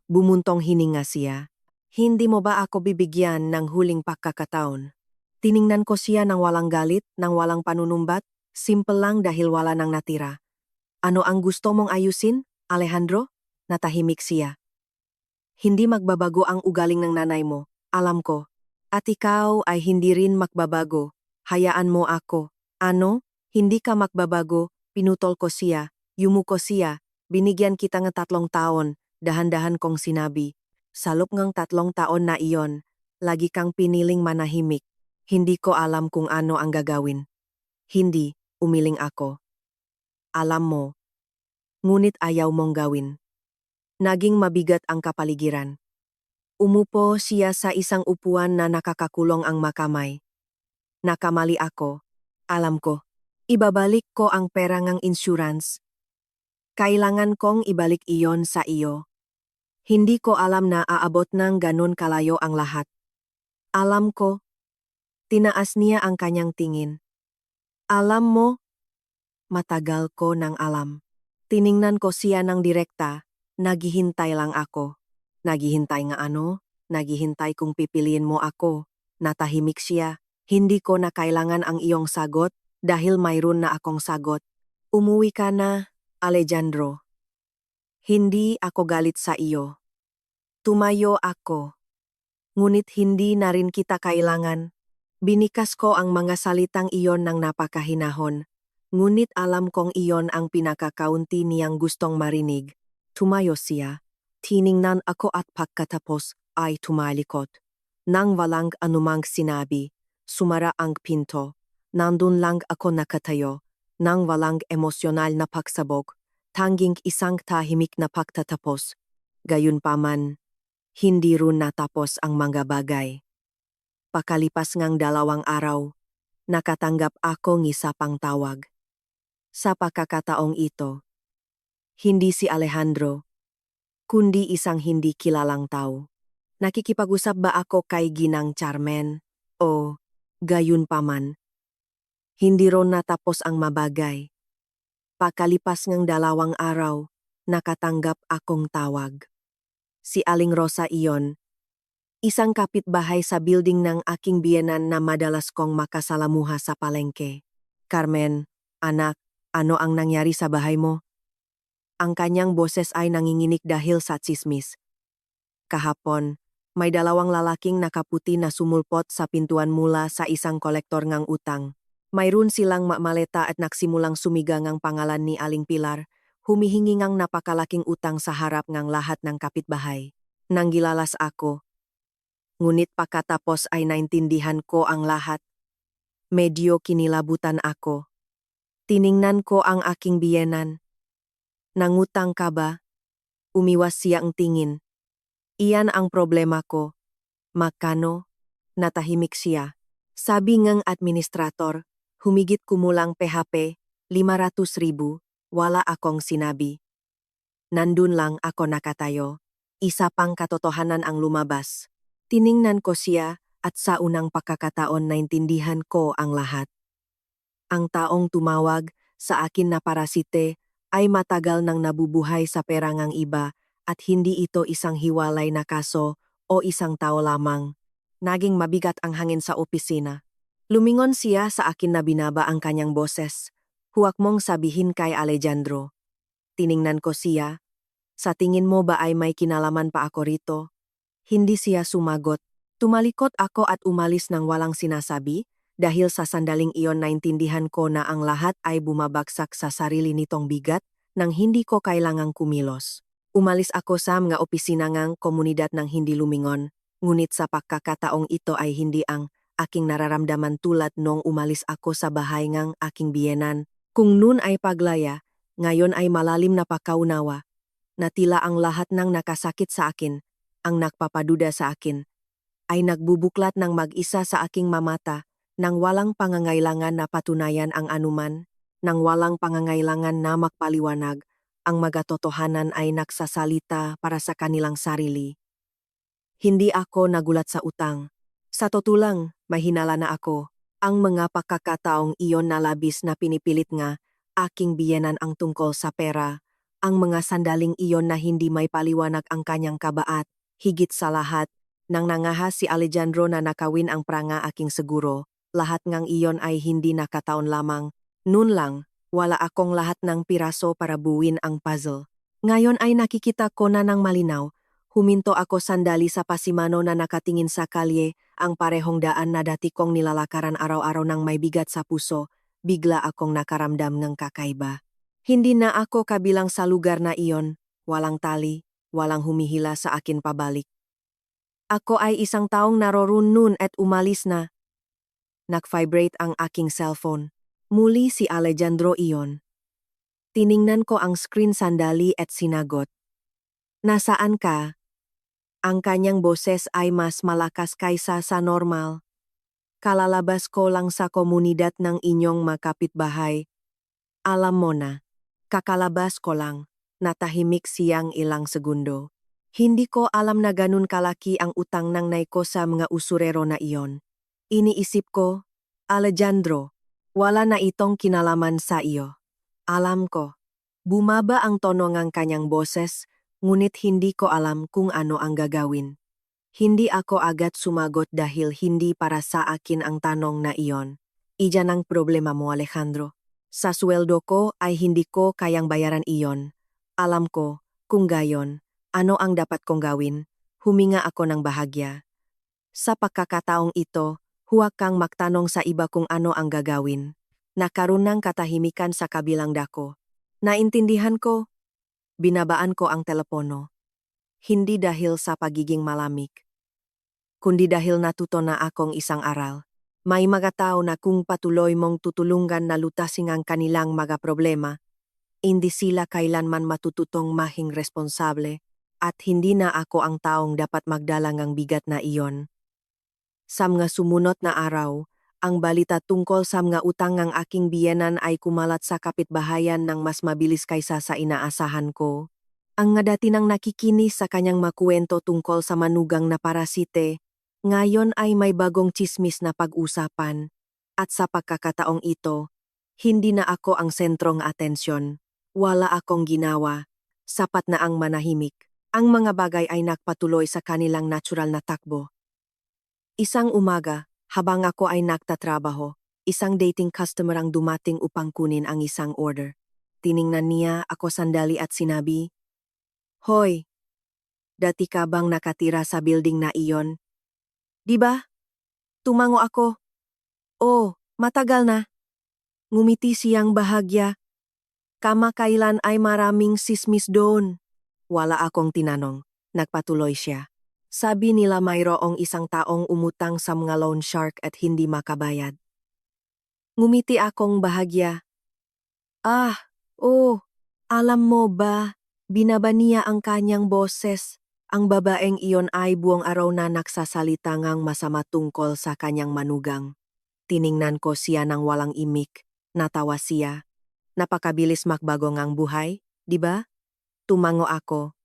Bumuntong hininga siya. Hindi mo ba ako bibigyan ng huling pagkakataon? Tiningnan ko siya nang walang galit, nang walang panunumbat, simple lang dahil wala nang natira. Ano ang gusto mong ayusin, Alejandro? Natahimik siya. Hindi magbabago ang ugaling ng nanay mo, alam ko. At ikaw ay hindi rin magbabago. Hayaan mo ako. Ano? Hindi ka magbabago, pinutol ko siya, yumuko siya, binigyan kita ng 3 taon, dahan-dahan kong sinabi. Sa loob ng 3 taon na iyon, lagi kang piniling manahimik. Hindi ko alam kung ano ang gagawin. Hindi, umiling ako. Alam mo, ngunit ayaw mong gawin. Naging mabigat ang kapaligiran. Umupo siya sa isang upuan na nakakakulong ang makamay. Nakamali ako. Alam ko. Ibabalik ko ang pera ng insurance. Kailangan kong ibalik iyon sa iyo. Hindi ko alam na aabot ng ganun kalayo ang lahat. Alam ko. Tinaas niya ang kanyang tingin. Alam mo? Matagal ko nang alam. Tiningnan ko siya ng direkta, naghihintay lang ako. Naghihintay nga ano? Naghihintay kung pipiliin mo ako. Natahimik siya. Hindi ko na kailangan ang iyong sagot dahil mayroon na akong sagot. Umuwi ka na, Alejandro. Hindi ako galit sa iyo. Tumayo ako. Ngunit hindi na rin kita kailangan. Binikas ko ang mga salitang iyon ng napakahinahon. Ngunit alam kong iyon ang pinakakaunti niyang gustong marinig. Tumayo siya. Tiningnan ako at pagkatapos ay tumalikot. Nang walang anumang sinabi, sumara ang pinto. Nandun lang ako nakatayo. Nang walang emosyonal na pagsabog, tanging isang tahimik na pagtatapos. Gayunpaman, hindi rin natapos ang mga bagay. Pakalipas ngang 2 araw, nakatanggap ako ng isa pang tawag. Sa pagkakataong ito, hindi si Alejandro, kundi isang hindi kilalang tao. Nakikipag-usap ba ako kay Ginang Charmen? O, gayunpaman, hindi ron natapos ang mabagay. Pakalipas ng 2 araw, nakatanggap akong tawag. Si Aling Rosa iyon, isang kapitbahay sa building ng aking biyenan na madalas kong makasalamuha sa palengke. Carmen, anak, ano ang nangyari sa bahay mo? Ang kanyang boses ay nanginginig dahil sa tsismis. Kahapon, may 2 lalaking nakaputi na sumulpot sa pintuan mula sa isang kolektor ngang utang. Mayroon silang maleta at nagsimulang sumiga ngang pangalan ni Aling Pilar, humihingi ngang napakalaking utang sa harap ngang lahat ng kapitbahay. Nang gilalas ako, ngunit pagkatapos ay naintindihan ko ang lahat. Medyo kinilabutan ako. Tiningnan ko ang aking biyenan. Nangutang ka ba? Umiwas siyang tingin. Iyan ang problema ko. Magkano? Natahimik siya. Sabi ngang administrator, humigit kumulang PHP, 500,000, wala akong sinabi. Nandun lang ako nakatayo. Isa pang katotohanan ang lumabas. Tiningnan ko siya at sa unang pagkakataon naintindihan ko ang lahat. Ang taong tumawag sa akin na parasite ay matagal nang nabubuhay sa perangang iba at hindi ito isang hiwalay na kaso o isang tao lamang. Naging mabigat ang hangin sa opisina. Lumingon siya sa akin na binaba ang kanyang boses. Huwag mong sabihin kay Alejandro. Tiningnan ko siya. Sa tingin mo ba ay may kinalaman pa ako rito? Hindi siya sumagot. Tumalikot ako at umalis nang walang sinasabi. Dahil sa sandaling iyon naintindihan ko na ang lahat ay bumabagsak sa sarili nitong bigat nang hindi ko kailangang kumilos. Umalis ako sa mga opisina ngang komunidad ng hindi lumingon, ngunit sa pagkakataong ito ay hindi ang aking nararamdaman tulad nung umalis ako sa bahay ngang aking biyenan. Kung noon ay paglaya, ngayon ay malalim na pagkaunawa, na tila ang lahat ng nakasakit sa akin, ang nagpapaduda sa akin, ay nagbubuklat ng mag-isa sa aking mamata, nang walang pangangailangan na patunayan ang anuman, nang walang pangangailangan na magpaliwanag, ang mga totohanan ay nagsasalita para sa kanilang sarili. Hindi ako nagulat sa utang. Sa totoo lang, mahinala na ako. Ang mga pagkakataong iyon na labis na pinipilit nga, aking biyenan ang tungkol sa pera. Ang mga sandaling iyon na hindi may paliwanag ang kanyang kabaat, higit sa lahat, nang nangahas si Alejandro na nakawin ang pranga aking seguro. Lahat ngang iyon ay hindi nakataon lamang. Noon lang, wala akong lahat ng piraso para buuin ang puzzle. Ngayon ay nakikita ko na ng malinaw. Huminto ako sandali sa pasimano na nakatingin sa kalye, ang parehong daan na dati kong nilalakaran araw-araw ng may bigat sa puso. Bigla akong nakaramdam ng kakaiba. Hindi na ako kabilang sa lugar na iyon. Walang tali, walang humihila sa akin pabalik. Ako ay isang taong naroon noon at umalis na. Nag-vibrate ang aking cellphone. Muli si Alejandro iyon. Tiningnan ko ang screen sandali at sinagot. Nasaan ka? Ang kanyang boses ay mas malakas kaysa sa normal. Kalalabas ko lang sa komunidad ng inyong makapitbahay. Alam mo na, kakalabas ko lang, natahimik siyang ilang segundo. Hindi ko alam na ganun kalaki ang utang ng Naiko sa mga usurero na iyon. Iniisip ko, Alejandro, wala na itong kinalaman sa iyo. Alam ko. Bumaba ang tono ng kanyang boses, ngunit hindi ko alam kung ano ang gagawin. Hindi ako agad sumagot dahil hindi para sa akin ang tanong na iyon. Iyan ang problema mo, Alejandro. Sa sweldo ko ay hindi ko kayang bayaran iyon. Alam ko, kung gayon, ano ang dapat kong gawin? Huminga ako ng bahagya. Sa pagkakataong ito, huwag kang magtanong sa iba kung ano ang gagawin. Nakaroon ng katahimikan sa kabilang dako. Naintindihan ko, binabaan ko ang telepono. Hindi dahil sa pagiging malamig, kundi dahil natuto na akong isang aral. May mga tao na kung patuloy mong tutulungan na lutasin ang kanilang mga problema, hindi sila kailanman matututong mahing responsable at hindi na ako ang taong dapat magdala ng bigat na iyon. Sa mga sumunod na araw, ang balita tungkol sa mga utang ng aking biyenan ay kumalat sa kapitbahayan ng mas mabilis kaysa sa inaasahan ko. Ang nga dati nang nakikinis sa kanyang makuwento tungkol sa manugang na parasite, ngayon ay may bagong tsismis na pag-usapan. At sa pagkakataong ito, hindi na ako ang sentrong atensyon. Wala akong ginawa. Sapat na ang manahimik. Ang mga bagay ay nagpatuloy sa kanilang natural na takbo. Isang umaga, habang ako ay nagtatrabaho, isang dating customer ang dumating upang kunin ang isang order. Tiningnan niya ako sandali at sinabi, "Hoy, dati ka bang nakatira sa building na iyon? Di ba?" Tumango ako. "Oh, matagal na." Ngumiti siyang bahagya. "Kamakailan ay maraming sismis doon." Wala akong tinanong. Nagpatuloy siya. "Sabi nila mayroong isang taong umutang sa mga loan shark at hindi makabayad." Ngumiti akong bahagya. "Ah, oh, alam mo ba, binaba niya ang kanyang boses. Ang babaeng iyon ay buong araw na nagsasalita ngang masama tungkol sa kanyang manugang." Tiningnan ko siya ng walang imik. Natawa siya. "Napakabilis makbago ngang buhay, di ba?" Tumango ako.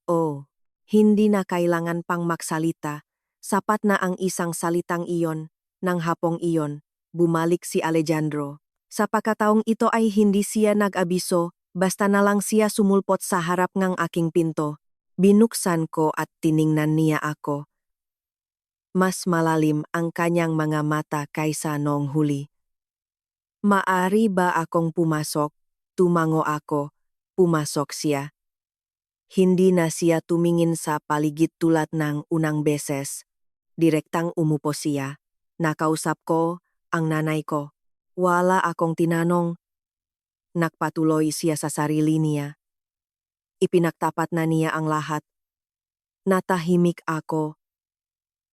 "Oh, hindi na kailangan pang magsalita. Sapat na ang isang salitang iyon." Nang hapong iyon, bumalik si Alejandro. Sa pagkataong ito ay hindi siya nag-abiso, basta na lang siya sumulpot sa harap ng aking pinto. Binuksan ko at tiningnan niya ako. Mas malalim ang kanyang mga mata kaysa noong huli. "Maari ba akong pumasok?" Tumango ako. Pumasok siya. Hindi na siya tumingin sa paligid tulad ng unang beses. Direktang umupo siya. Nakausap ko ang nanay ko. Wala akong tinanong. Nagpatuloy siya sa sarili niya. Ipinagtapat na niya ang lahat. Natahimik ako.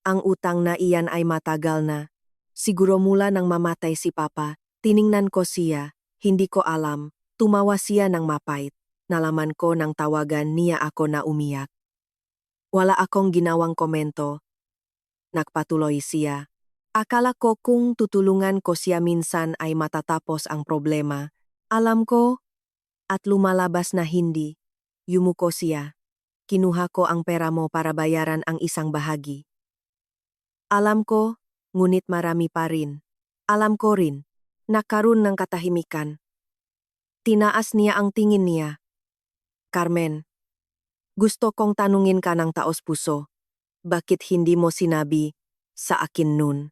Ang utang na iyan ay matagal na. Siguro mula nang mamatay si Papa. Tiningnan ko siya. Hindi ko alam. Tumawa siya ng mapait. Nalaman ko nang tawagan niya ako na umiyak. Wala akong ginawang komento. Nagpatuloy siya. Akala ko kung tutulungan ko siya minsan ay matatapos ang problema. Alam ko, at lumalabas na hindi. Yumuko siya. "Kinuha ko ang pera mo para bayaran ang isang bahagi." Alam ko, ngunit marami pa rin. Alam ko rin. Nakaroon ng katahimikan. Tinaas niya ang tingin niya. "Carmen, gusto kong tanungin ka ng taos-puso. Bakit hindi mo sinabi sa akin nun?"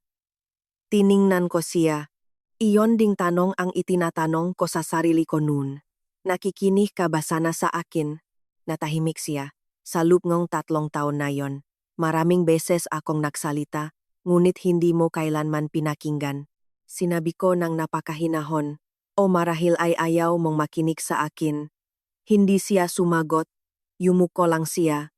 Tiningnan ko siya. Iyon ding tanong ang itinatanong ko sa sarili ko noon. "Nakikinig ka ba sana sa akin?" Natahimik siya. Sa loob ng 3 taon na yon, maraming beses akong nagsalita, ngunit hindi mo kailanman pinakinggan. Sinabi ko ng napakahinahon, o marahil ay ayaw mong makinig sa akin. Hindi siya sumagot. Yumuko lang siya.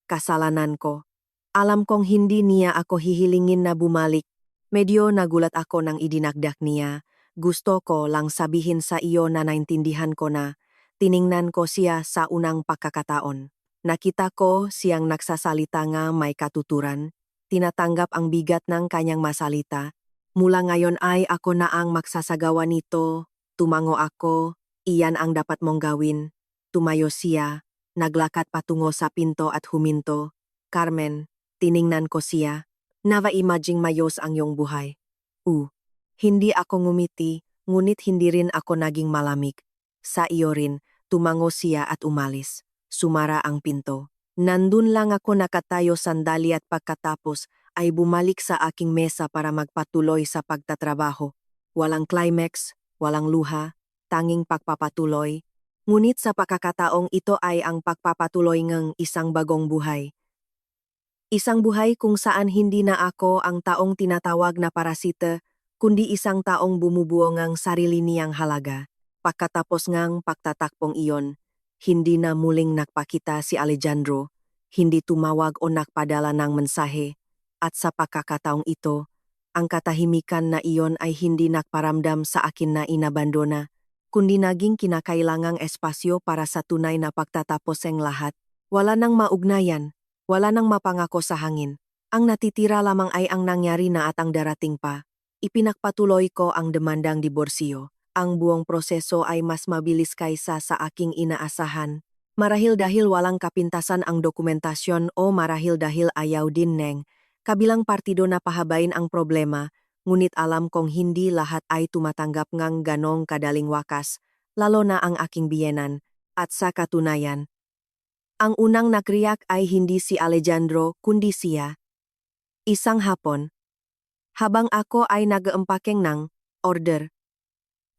Kasalanan ko. Alam kong hindi niya ako hihilingin na bumalik. Medyo nagulat ako nang idinagdak niya. Gusto ko lang sabihin sa iyo na naintindihan ko na. Tiningnan ko siya sa unang pagkakataon. Nakita ko siyang nagsasalita nga may katuturan. Tinatanggap ang bigat ng kanyang masalita. Mula ngayon ay ako na ang magsasagawa nito. Tumango ako. Iyan ang dapat mong gawin. Tumayo siya. Naglakad patungo sa pinto at huminto. "Carmen," tiningnan ko siya. "Nava-imaging mayos ang iyong buhay." Hindi ako ngumiti, ngunit hindi rin ako naging malamig. "Sa iyo rin." Tumango siya at umalis. Sumara ang pinto. Nandun lang ako nakatayo sandali at pagkatapos ay bumalik sa aking mesa para magpatuloy sa pagtatrabaho. Walang climax, walang luha, tanging pagpapatuloy. Ngunit sa pagkakataong ito ay ang pagpapatuloy ng isang bagong buhay. Isang buhay kung saan hindi na ako ang taong tinatawag na parasite, kundi isang taong bumubuo ngang sarili niyang halaga. Pagkatapos ngang pagtatakpong iyon, hindi na muling nagpakita si Alejandro, hindi tumawag o nagpadala ng mensahe, at sa pagkakataong ito, ang katahimikan na iyon ay hindi nagparamdam sa akin na inabandona, kundi naging kinakailangang espasyo para sa tunay na pagtatapos ng lahat. Wala nang maugnayan, wala nang mapangako sa hangin. Ang natitira lamang ay ang nangyari na at ang darating pa. Ipinagpatuloy ko ang demandang diborsyo. Ang buong proseso ay mas mabilis kaysa sa aking inaasahan. Marahil dahil walang kapintasan ang dokumentasyon o marahil dahil ayaw din ng kabilang partido na pahabain ang problema, ngunit alam kong hindi lahat ay tumatanggap ngang ganong kadaling wakas, lalo na ang aking biyenan, at sa katunayan. Ang unang nagriyak ay hindi si Alejandro kundi siya. Isang hapon, habang ako ay nag-eempakeng ng order,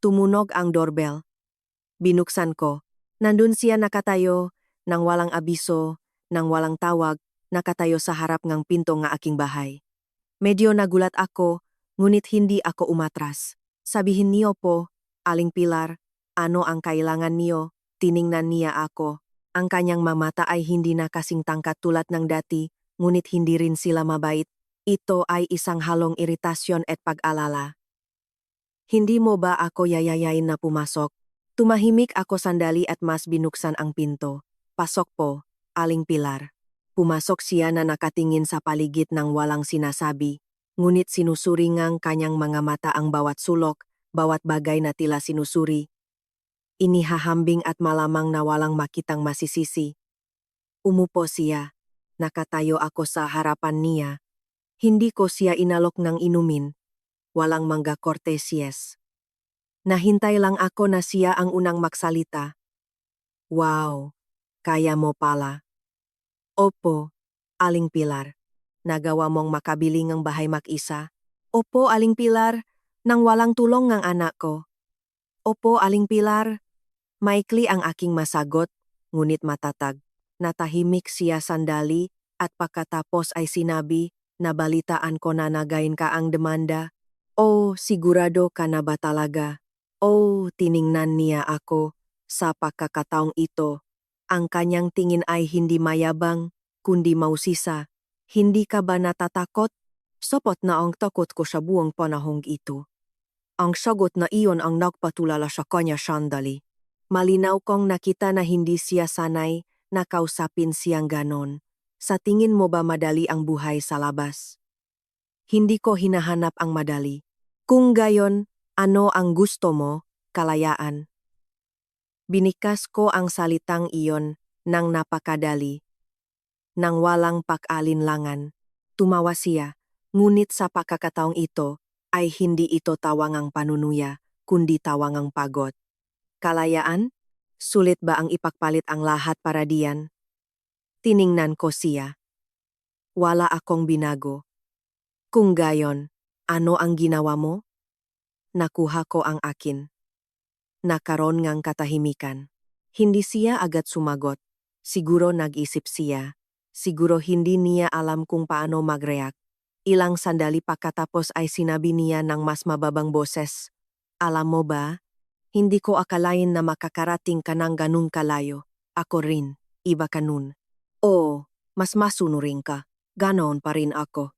tumunog ang doorbell. Binuksan ko. Nandun siya nakatayo, nang walang abiso, nang walang tawag, nakatayo sa harap ng pinto ng aking bahay. Medyo nagulat ako, ngunit hindi ako umatras. Sabihin niyo po, Aling Pilar, ano ang kailangan niyo? Tiningnan niya ako. Ang kanyang mamata ay hindi na kasing tangkat tulad ng dati, ngunit hindi rin sila mabait. Ito ay isang halong iritasyon at pag-alala. Hindi mo ba ako yayayain na pumasok? Tumahimik ako sandali at mas binuksan ang pinto. Pasok po, Aling Pilar. Pumasok siya na nakatingin sa paligid ng walang sinasabi, ngunit sinusuri ngang kanyang mga mata ang bawat sulok, bawat bagay na tila sinusuri. Inihahambing at malamang na walang makitang masisisi. Umupo siya. Nakatayo ako sa harapan niya. Hindi ko siya inalok ng inumin. Walang mangga cortesies. Nahintay lang ako na siya ang unang magsalita. Wow, kaya mo pala. Opo, Aling Pilar. Nagawa mong makabili ng bahay mag-isa. Opo, Aling Pilar, nang walang tulong ng anak ko. Opo, Aling Pilar. Maikli ang aking masagot, ngunit matatag. Natahimik siya sandali at pagkatapos ay sinabi, nabalitaan ko na nagayin ka ang demanda. Oh, sigurado ka na ba talaga? Oh, tiningnan niya ako. Sa pagkakataong ito, ang kanyang tingin ay hindi mayabang, kundi mausisa. Hindi ka ba natatakot? Sopot na ang takot ko sa buong panahong ito. Ang sagot na iyon ang nagpatulala sa kanya sandali. Malinaw kong nakita na hindi siya sanay na kausapin siyang ganon. Sa tingin mo ba madali ang buhay sa labas? Hindi ko hinahanap ang madali. Kung gayon, ano ang gusto mo? Kalayaan. Binikas ko ang salitang iyon nang napakadali. Nang walang pag-alinlangan. Tumawa siya, ngunit sa pagkakataong ito ay hindi ito tawangang panunuya, kundi tawangang pagod. Kalayaan? Sulit ba ang ipagpalit ang lahat para diyan? Tiningnan ko siya. Wala akong binago. Kung gayon, ano ang ginawa mo? Nakuha ko ang akin. Nakaroon ngang katahimikan. Hindi siya agad sumagot. Siguro nag-isip siya. Siguro hindi niya alam kung paano mag-react. Ilang sandali pagkatapos ay sinabi niya ng mas mababang boses. Alam mo ba? Hindi ko akalain na makakarating ka ng ganun kalayo. Ako rin, iba ka nun. Oo, mas masunurin ka. Ganon pa rin ako.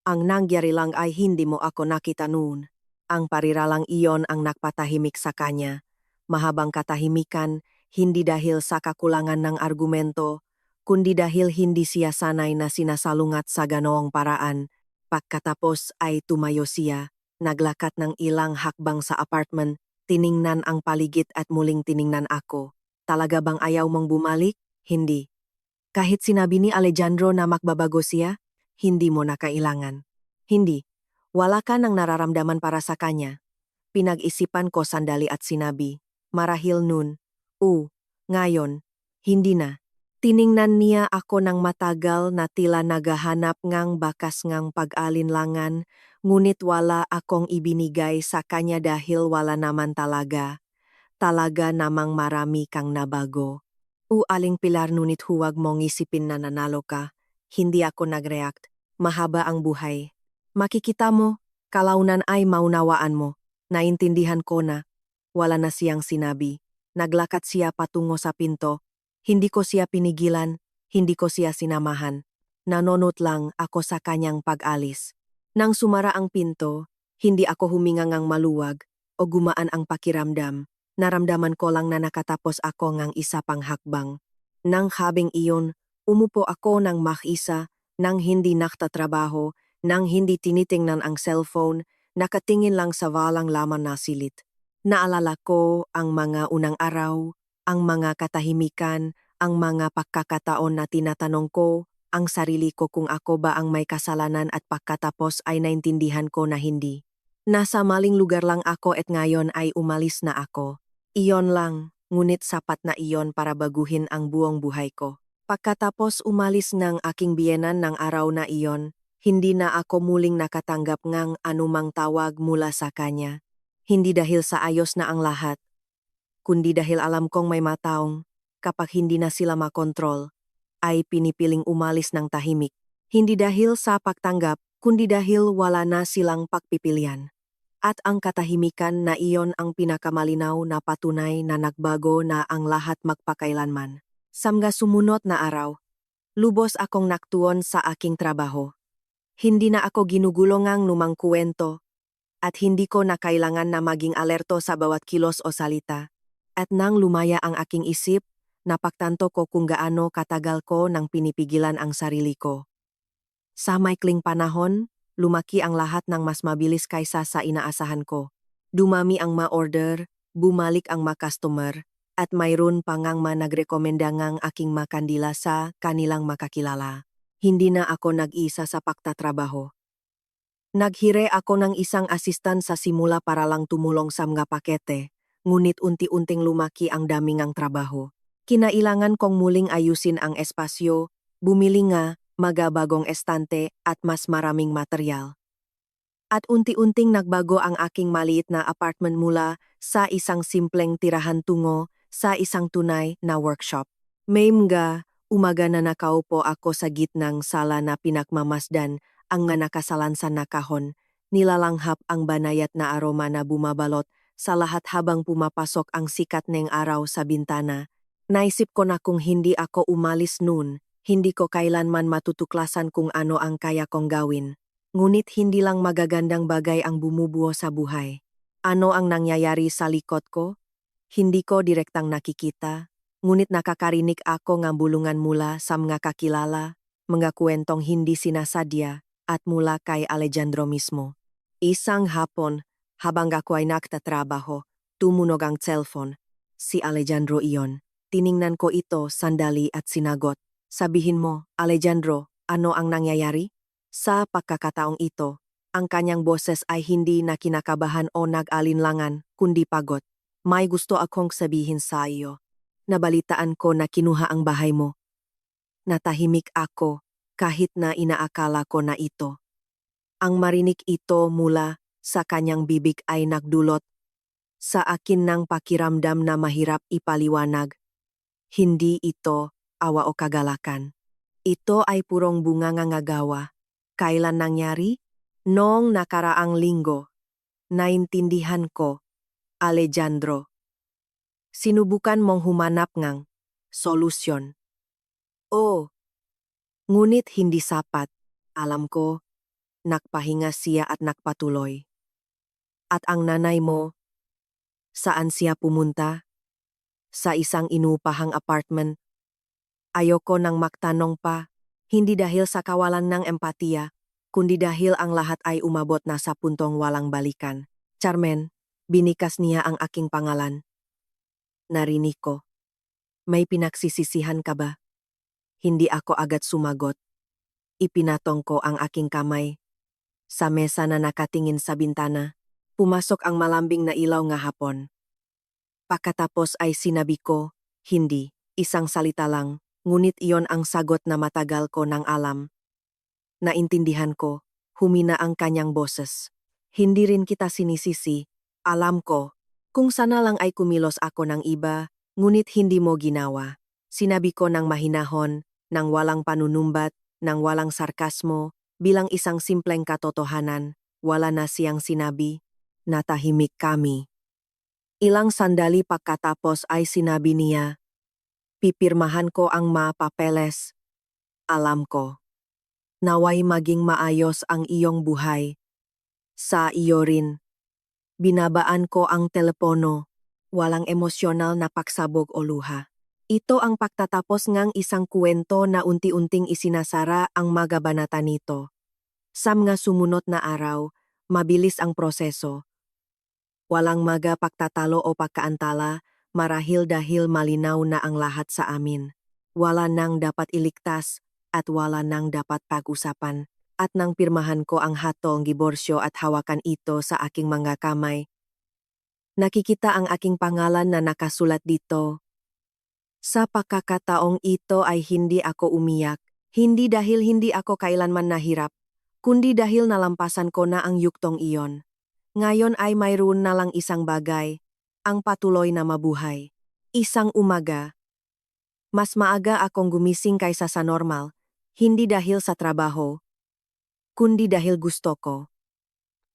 Ang nangyari lang ay hindi mo ako nakita noon. Ang pariralang iyon ang nagpatahimik sa kanya. Mahabang katahimikan, hindi dahil sa kakulangan ng argumento, kundi dahil hindi siya sanay na sinasalungat sa ganoong paraan. Pagkatapos ay tumayo siya, naglakad ng ilang hakbang sa apartment, tiningnan ang paligid at muling tiningnan ako. Talaga bang ayaw mong bumalik? Hindi. Kahit sinabi ni Alejandro na magbabago siya, hindi mo na kailangan. Hindi. Wala ka nang nararamdaman para sa kanya. Pinag-isipan ko sandali at sinabi, marahil nun. Ngayon, hindi na. Tiningnan niya ako ng matagal na tila naghahanap ngang bakas ngang pag-alinlangan, ngunit wala akong ibinigay sa kanya dahil wala naman talaga. Talaga namang marami kang nabago. Aling Pilar, ngunit huwag mong isipin na nanalo ka. Hindi ako nag-react. Mahaba ang buhay. Makikita mo, Kalaunan ay maunawaan mo. Naintindihan ko na. Wala na siyang sinabi. Naglakad siya patungo sa pinto. Hindi ko siya pinigilan, hindi ko siya sinamahan. Nanonot lang ako sa kanyang pag-alis. Nang sumara ang pinto, hindi ako humingangang maluwag o gumaan ang pakiramdam. Naramdaman ko lang na nakatapos ako ngang isa pang hakbang. Nang habing iyon, umupo ako ng mag-isa, nang hindi naktatrabaho, nang hindi tinitingnan ang cellphone, nakatingin lang sa walang laman na silit. Naalala ko ang mga unang araw, ang mga katahimikan, ang mga pagkakataon na tinatanong ko ang sarili ko kung ako ba ang may kasalanan at pagkatapos ay naintindihan ko na hindi. Nasa maling lugar lang ako at ngayon ay umalis na ako. Iyon lang, ngunit sapat na iyon para baguhin ang buong buhay ko. Pagkatapos umalis ng aking biyenan ng araw na iyon, hindi na ako muling nakatanggap ng anumang tawag mula sa kanya. Hindi dahil sa ayos na ang lahat, kundi dahil alam kong may mataong, kapag hindi na sila makontrol, ay pinipiling umalis ng tahimik. Hindi dahil sa pagtanggap, kundi dahil wala na silang pagpipilian. At ang katahimikan na iyon ang pinakamalinaw na patunay na nagbago na ang lahat magpakailanman. Samga sumunod na araw, lubos akong naktuon sa aking trabaho. Hindi na ako ginugulongang numang kuwento at hindi ko na kailangan na maging alerto sa bawat kilos o salita. At nang lumaya ang aking isip, napagtanto ko kung gaano katagal ko nang pinipigilan ang sarili ko. Sa maikling panahon, lumaki ang lahat ng mas mabilis kaysa sa inaasahan ko. Dumami ang ma-order, bumalik ang ma-customer, at mayroon pa ngang nagrekomenda ngang aking makandila sa kanilang makakilala. Hindi na ako nag-isa sa pagtatrabaho. Naghire ako ng isang asistan sa simula para lang tumulong sa mga pakete, ngunit unti-unting lumaki ang daming ang trabaho. Kinailangan kong muling ayusin ang espasyo, bumili nga, magabagong estante at mas maraming material. At unti-unting nagbago ang aking maliit na apartment mula sa isang simpleng tirahan tungo sa isang tunay na workshop. May mga umaga na nakaupo ako sa gitnang sala na pinakmamasdan ang nga nakasalansan na kahon, nilalanghap ang banayat na aroma na bumabalot sa lahat habang pumapasok ang sikat ng araw sa bintana. Naisip ko na kung hindi ako umalis noon, hindi ko kailanman matutuklasan kung ano ang kaya kong gawin. Ngunit hindi lang magagandang bagay ang bumubuo sa buhay. Ano ang nangyayari sa likod ko? Hindi ko direktang nakikita, ngunit nakakarinig ako ng bulungan mula sa mga kakilala, mga kwentong hindi sinasadya, at mula kay Alejandro mismo. Isang hapon, habang ako ay nagtatrabaho, tumunog ang cellphone. Si Alejandro iyon. Tiningnan ko ito sandali at sinagot. Sabihin mo, Alejandro, ano ang nangyayari? Sa pagkakataong ito, ang kanyang boses ay hindi na kinakabahan o nag-alinlangan, kundi pagod. May gusto akong sabihin sa iyo. Nabalitaan ko na kinuha ang bahay mo. Natahimik ako kahit na inaakala ko na ito. Ang marinig ito mula sa kanyang bibig ay nagdulot sa akin ng pakiramdam na mahirap ipaliwanag. Hindi ito awa o kagalakan. Ito ay purong bunganga ngagawa. Kailan nangyari? Noong nakaraang linggo. Naintindihan ko, Alejandro. Sinubukan mong humanap ng solusyon. Oo. Ngunit hindi sapat. Alam ko, nakpahinga siya at nakpatuloy. At ang nanay mo, saan siya pumunta? Sa isang inupahang apartment. Ayoko nang magtanong pa, hindi dahil sa kawalan ng empatiya, kundi dahil ang lahat ay umabot na sa puntong walang balikan. Charmen, binikas niya ang aking pangalan. Narinig ko. May pinagsisisihan ka ba? Hindi ako agad sumagot. Ipinatong ko ang aking kamay. Sa mesa na nakatingin sa bintana, pumasok ang malambing na ilaw nga hapon. Pagkatapos ay sinabi ko, hindi, isang salita lang, ngunit iyon ang sagot na matagal ko nang alam. Naintindihan ko, humina ang kanyang boses. Hindi rin kita sinisisi, alam ko. Kung sana lang ay kumilos ako ng iba, ngunit hindi mo ginawa. Sinabi ko ng mahinahon, ng walang panunumbat, ng walang sarkasmo, bilang isang simpleng katotohanan. wala na siyang sinabi. Natahimik kami. Ilang sandali pagkatapos ay sinabi niya, pipirmahan ko ang mga papeles. Alam ko. Naway maging maayos ang iyong buhay. Sa iyo rin. Binabaan ko ang telepono. Walang emosyonal na pagsabog o luha. Ito ang pagtatapos ngang isang kwento na unti-unting isinasara ang magabanata nito. Sa mga sumunod na araw, mabilis ang proseso. Walang maga pagtatalo o pagkaantala, marahil dahil malinaw na ang lahat sa amin. Wala nang dapat iligtas at wala nang dapat pag-usapan. At nang pirmahan ko ang hatong giborsyo at hawakan ito sa aking mga kamay, nakikita ang aking pangalan na nakasulat dito. Sa pagkakataong ito ay hindi ako umiyak, hindi dahil hindi ako kailanman nahirap, kundi dahil nalampasan ko na ang yuktong iyon. Ngayon ay mayroon na lang isang bagay, ang patuloy na mabuhay. Isang umaga, mas maaga akong gumising kaysa sa normal, hindi dahil sa trabaho, kundi dahil gusto ko.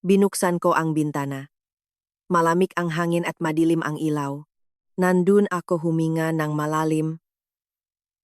Binuksan ko ang bintana. Malamig ang hangin at madilim ang ilaw. Nandun ako huminga ng malalim.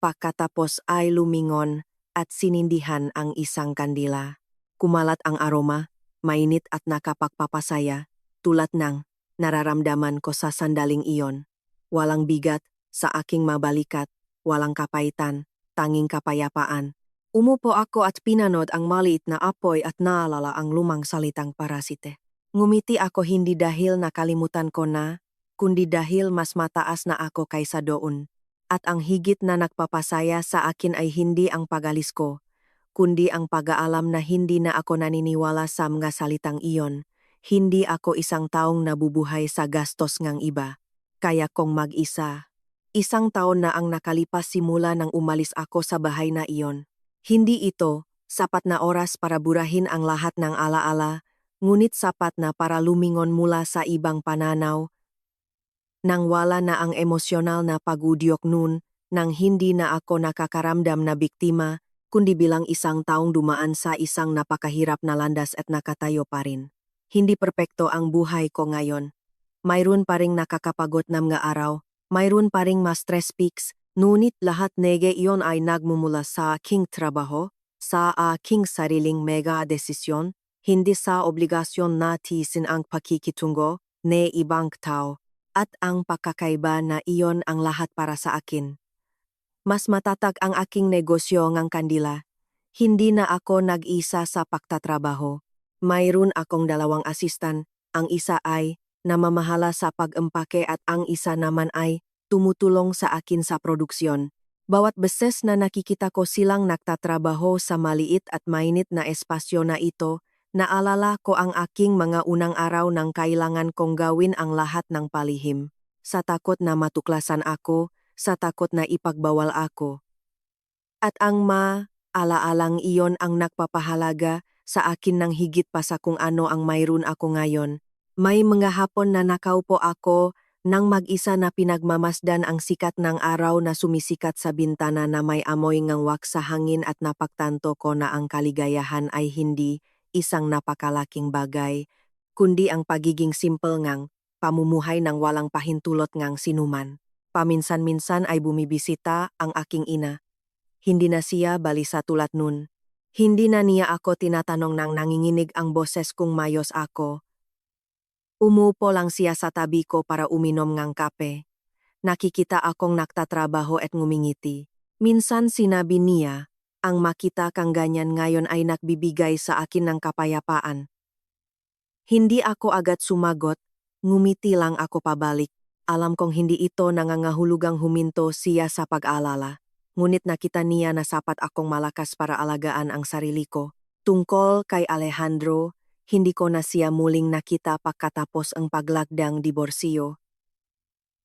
Pagkatapos ay lumingon at sinindihan ang isang kandila. Kumalat ang aroma, mainit at nakapagpapasaya, tulad ng nararamdaman ko sa sandaling iyon. Walang bigat sa aking mabalikat, walang kapaitan, tanging kapayapaan. Umupo ako at pinanood ang maliit na apoy at naalala ang lumang salitang parasite. Ngumiti ako hindi dahil nakalimutan ko na, kundi dahil mas mataas na ako kaysa doon. At ang higit na nagpapasaya sa akin ay hindi ang pagalis ko, kundi ang pag-aalam na hindi na ako naniniwala sa mga salitang iyon. Hindi ako isang taong nabubuhay sa gastos ngang iba. Kaya kong mag-isa. Isang taon na ang nakalipas simula nang umalis ako sa bahay na iyon. Hindi ito sapat na oras para burahin ang lahat ng alaala, ngunit sapat na para lumingon mula sa ibang pananaw. Nang wala na ang emosyonal na pagudyok nun, nang hindi na ako nakakaramdam na biktima, kundi bilang isang taong dumaan sa isang napakahirap na landas at nakatayo pa rin. Hindi perpekto ang buhay ko ngayon. Mayroon pa ring nakakapagod na mga araw, mayroon pa ring mas stress peaks, ngunit lahat nege iyon ay nagmumula sa aking trabaho, sa aking sariling mega desisyon, hindi sa obligasyon na tiisin ang pakikitungo ne ibang tao, at ang pagkakaiba na iyon ang lahat para sa akin. Mas matatag ang aking negosyo ngang kandila. Hindi na ako nag-isa sa pagtatrabaho. Mayroon akong 2 asistan, ang isa ay namamahala sa pag-empake at ang isa naman ay tumutulong sa akin sa produksyon. Bawat beses na nakikita ko silang nagtatrabaho sa maliit at mainit na espasyo na ito, naalala ko ang aking mga unang araw nang kailangan kong gawin ang lahat ng palihim. Sa takot na matuklasan ako, sa takot na ipagbawal ako. At ang alaalang iyon ang nagpapahalaga sa akin ng higit pa sa kung ano ang mayroon ako ngayon. May mga hapon na nakaupo ako nang mag-isa na pinagmamasdan ang sikat ng araw na sumisikat sa bintana na may amoy ngangwak sa hangin at napagtanto ko na ang kaligayahan ay hindi isang napakalaking bagay, kundi ang pagiging simple ngang pamumuhay ng walang pahintulot ngang sinuman. Paminsan-minsan ay bumibisita ang aking ina. Hindi na siya balisa tulad nun. Hindi na niya ako tinatanong nang nanginginig ang boses kung mayos ako. Umupo lang siya sa tabi ko para uminom ngang kape. Nakikita akong nagtatrabaho at ngumingiti. Minsan sinabi niya, ang makita kang ganyan ngayon ay nagbibigay sa akin ng kapayapaan. Hindi ako agad sumagot, ngumiti lang ako pabalik. Alam kong hindi ito nangangahulugang huminto siya sa pag-alala. Ngunit nakita niya na sapat akong malakas para alagaan ang sarili ko. Tungkol kay Alejandro, hindi ko na siya muling nakita pagkatapos ang paglagdang diborsyo.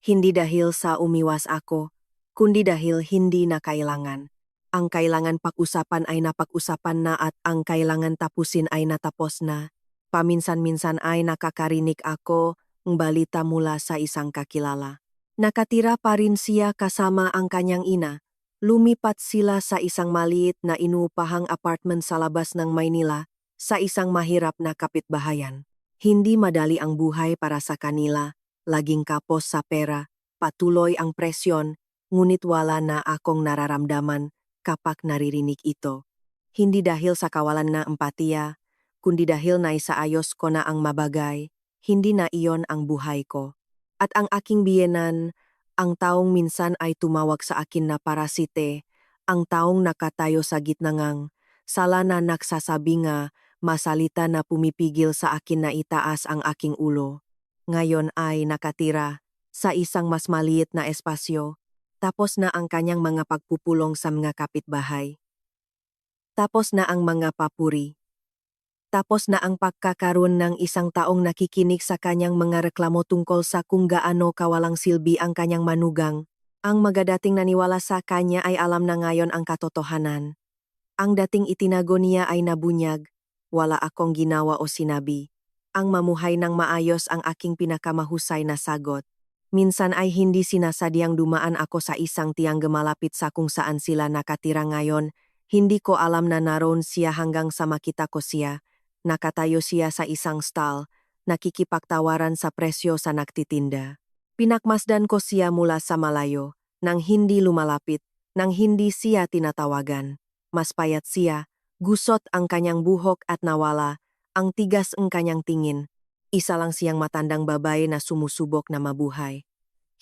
Hindi dahil sa umiwas ako, kundi dahil hindi na kailangan. Ang kailangan pag-usapan ay napag-usapan na at ang kailangan tapusin ay natapos na. Paminsan-minsan ay nakakarinig ako ng balita mula sa isang kakilala. Nakatira pa rin siya kasama ang kanyang ina. Lumipat sila sa isang maliit na inuupahang apartment sa labas ng Maynila, sa isang mahirap na kapitbahayan. Hindi madali ang buhay para sa kanila, laging kapos sa pera, patuloy ang presyon, ngunit wala na akong nararamdaman kapag naririnig ito. Hindi dahil sa kawalan na empatiya, kundi dahil naisaayos ko na ang mabagay, hindi na iyon ang buhay ko. At ang aking biyenan, ang taong minsan ay tumawag sa akin na parasite, ang taong nakatayo sa gitna ngang, sala na nagsasabi nga, masalita na pumipigil sa akin na itaas ang aking ulo. Ngayon ay nakatira sa isang mas maliit na espasyo, tapos na ang kanyang mga pagpupulong sa mga kapitbahay. Tapos na ang mga papuri. Tapos na ang pagkakaroon ng isang taong nakikinig sa kanyang mga reklamo tungkol sa kung gaano kawalang silbi ang kanyang manugang. Ang mga dating naniwala sa kanya ay alam na ngayon ang katotohanan. Ang dating itinago niya ay nabunyag. Wala akong ginawa o sinabi. Ang mamuhay ng maayos ang aking pinakamahusay na sagot. Minsan ay hindi sinasadyang dumaan ako sa isang tiang malapit sa kung saan sila nakatira ngayon. Hindi ko alam na naroon siya hanggang sa makita ko siya. Nakatayo siya sa isang stall, nakikipagtawaran sa presyo sa nagtitinda. Pinakmasdan ko siya mula sa malayo, nang hindi lumalapit, nang hindi siya tinatawagan. Mas payat siya, gusot ang kanyang buhok at nawala, ang tigas ang kanyang tingin. Isa lang siyang matandang babae na sumusubok na mabuhay.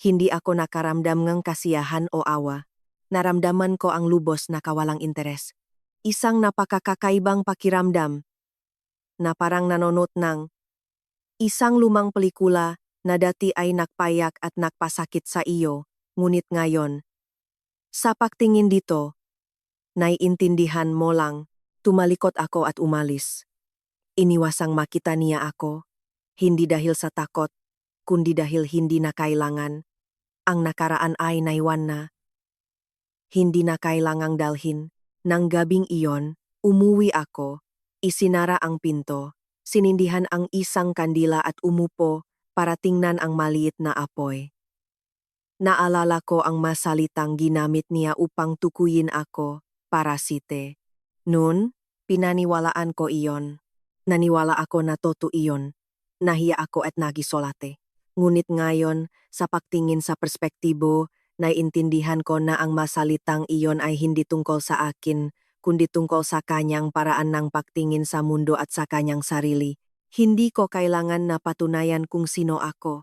Hindi ako nakaramdam ng kasiyahan o awa. Naramdaman ko ang lubos na kawalang interes. Isang napakakakaibang pakiramdam na parang nanonood ng isang lumang pelikula na dati ay nakpayak at nakpasakit sa iyo, ngunit ngayon, sa pagtingin dito, naiintindihan mo lang, tumalikot ako at umalis. Iniwasang makita niya ako, hindi dahil sa takot, kundi dahil hindi na kailangan. Ang nakaraan ay naiwan na. Hindi na kailangang dalhin. Nang gabing iyon, umuwi ako, isinara ang pinto, sinindihan ang isang kandila at umupo para tingnan ang maliit na apoy. Naalala ko ang masalitang ginamit niya upang tukuyin ako, parasite. Noon, pinaniwalaan ko iyon. Naniwala ako na totoo iyon. Nahiya ako at nagisolate. Ngunit ngayon, sa pagtingin sa perspektibo, naiintindihan ko na ang masalitang iyon ay hindi tungkol sa akin, kundi tungkol sa kanyang paraan ng pagtingin sa mundo at sa kanyang sarili. Hindi ko kailangan na patunayan kung sino ako.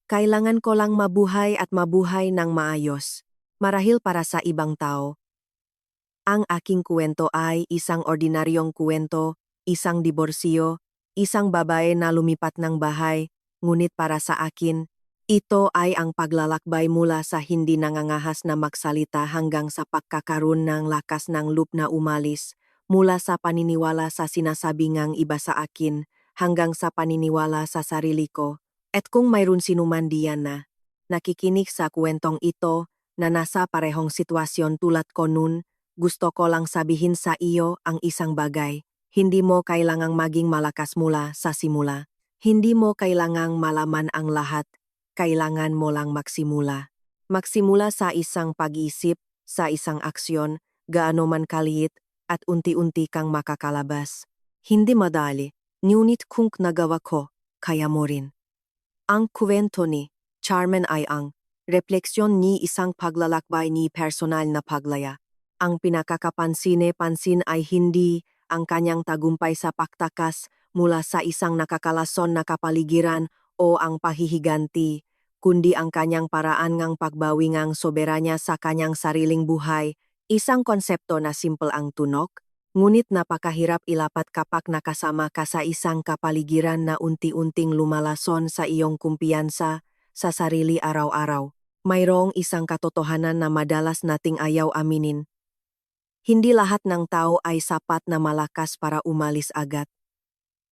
Kailangan ko lang mabuhay at mabuhay ng maayos, marahil para sa ibang tao. Ang aking kwento ay isang ordinaryong kwento, isang diborsyo, isang babae na lumipat ng bahay, ngunit para sa akin, ito ay ang paglalakbay mula sa hindi nangangahas na magsalita hanggang sa pagkakaroon ng lakas ng loob na umalis, mula sa paniniwala sa sinasabi ngang iba sa akin, hanggang sa paniniwala sa sarili ko. At kung mayroon sinuman diyan na nakikinig sa kwentong ito na nasa parehong sitwasyon tulad ko nun, gusto ko lang sabihin sa iyo ang isang bagay. Hindi mo kailangang maging malakas mula sa simula. Hindi mo kailangang malaman ang lahat. Kailangan mo lang magsimula. Magsimula sa isang pag-iisip, sa isang aksyon, gaano man kaliit, at unti-unti kang makakalabas. Hindi madali, ngunit kung nagawa ko, kaya mo rin. Ang kwento ni Charmen ay ang refleksyon ni isang paglalakbay ni personal na paglaya. Ang pinakakapansin-pansin ay hindi ang kanyang tagumpay sa pagtakas mula sa isang nakakalason na kapaligiran o ang pahihiganti, kundi ang kanyang paraan ngang pagbawi ngang soberanya sa kanyang sariling buhay, isang konsepto na simple ang tunok, ngunit napakahirap ilapat kapag nakasama ka sa isang kapaligiran na unti-unting lumalason sa iyong kumpiyansa sa sarili araw-araw. Mayroong isang katotohanan na madalas nating ayaw aminin. Hindi lahat ng tao ay sapat na malakas para umalis agad.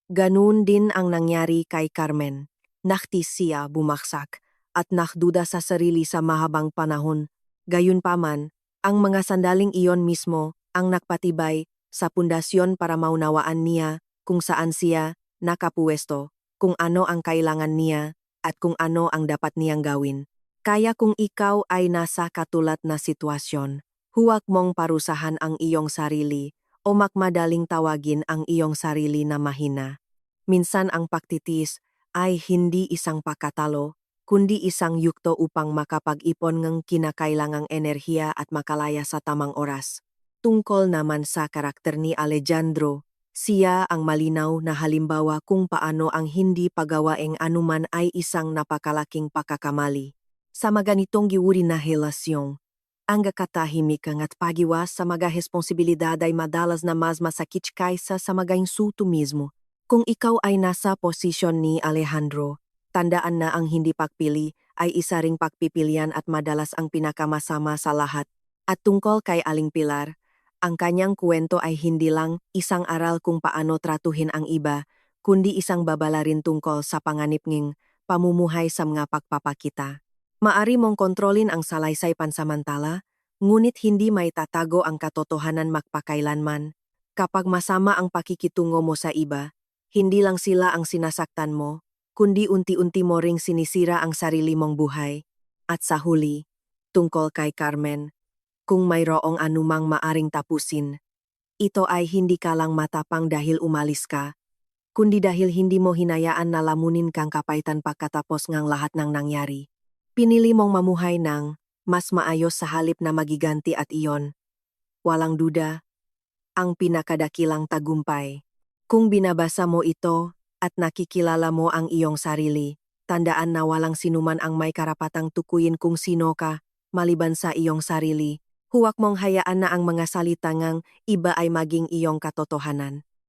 Ganun din ang nangyari kay Carmen. Naktis siya bumaksak at nakduda sa sarili sa mahabang panahon. Gayunpaman, ang mga sandaling iyon mismo ang nagpatibay sa pundasyon para maunawaan niya kung saan siya nakapuwesto, kung ano ang kailangan niya at kung ano ang dapat niyang gawin. Kaya kung ikaw ay nasa katulad na sitwasyon, huwag mong parusahan ang iyong sarili o madaling tawagin ang iyong sarili na mahina. Minsan ang pagtitis ay hindi isang pagkatalo, kundi isang yukto upang makapag-ipon ng kinakailangang enerhiya at makalaya sa tamang oras. Tungkol naman sa karakter ni Alejandro, siya ang malinaw na halimbawa kung paano ang hindi pagawaing anuman ay isang napakalaking pagkakamali. Sa maganitong giuri na relasyon, ang katahimikan at pagiwas sa mga responsibilidad ay madalas na mas masakit kaysa sa mga insulto mismo. Kung ikaw ay nasa posisyon ni Alejandro, tandaan na ang hindi pagpili ay isa ring pagpipilian at madalas ang pinakamasama sa lahat. At tungkol kay Aling Pilar, ang kanyang kwento ay hindi lang isang aral kung paano tratuhin ang iba, kundi isang babala rin tungkol sa panganib ng pamumuhay sa mga pagpapakita. Maari mong kontrolin ang salaysay pansamantala, ngunit hindi may tatago ang katotohanan magpakailanman. Kapag masama ang pakikitungo mo sa iba, hindi lang sila ang sinasaktan mo, kundi unti-unti mo ring sinisira ang sarili mong buhay. At sa huli, tungkol kay Carmen, kung mayroong anumang maaring tapusin, ito ay hindi ka lang matapang dahil umalis ka, kundi dahil hindi mo hinayaan na lamunin kang kapaitan pagkatapos ng lahat ng nangyari. Pinili mong mamuhay ng mas maayos sa halip na magiganti at iyon. Walang duda, ang pinakadakilang tagumpay. Kung binabasa mo ito at nakikilala mo ang iyong sarili, tandaan na walang sinuman ang may karapatang tukuyin kung sino ka, maliban sa iyong sarili. Huwag mong hayaan na ang mga salitangang iba ay maging iyong katotohanan.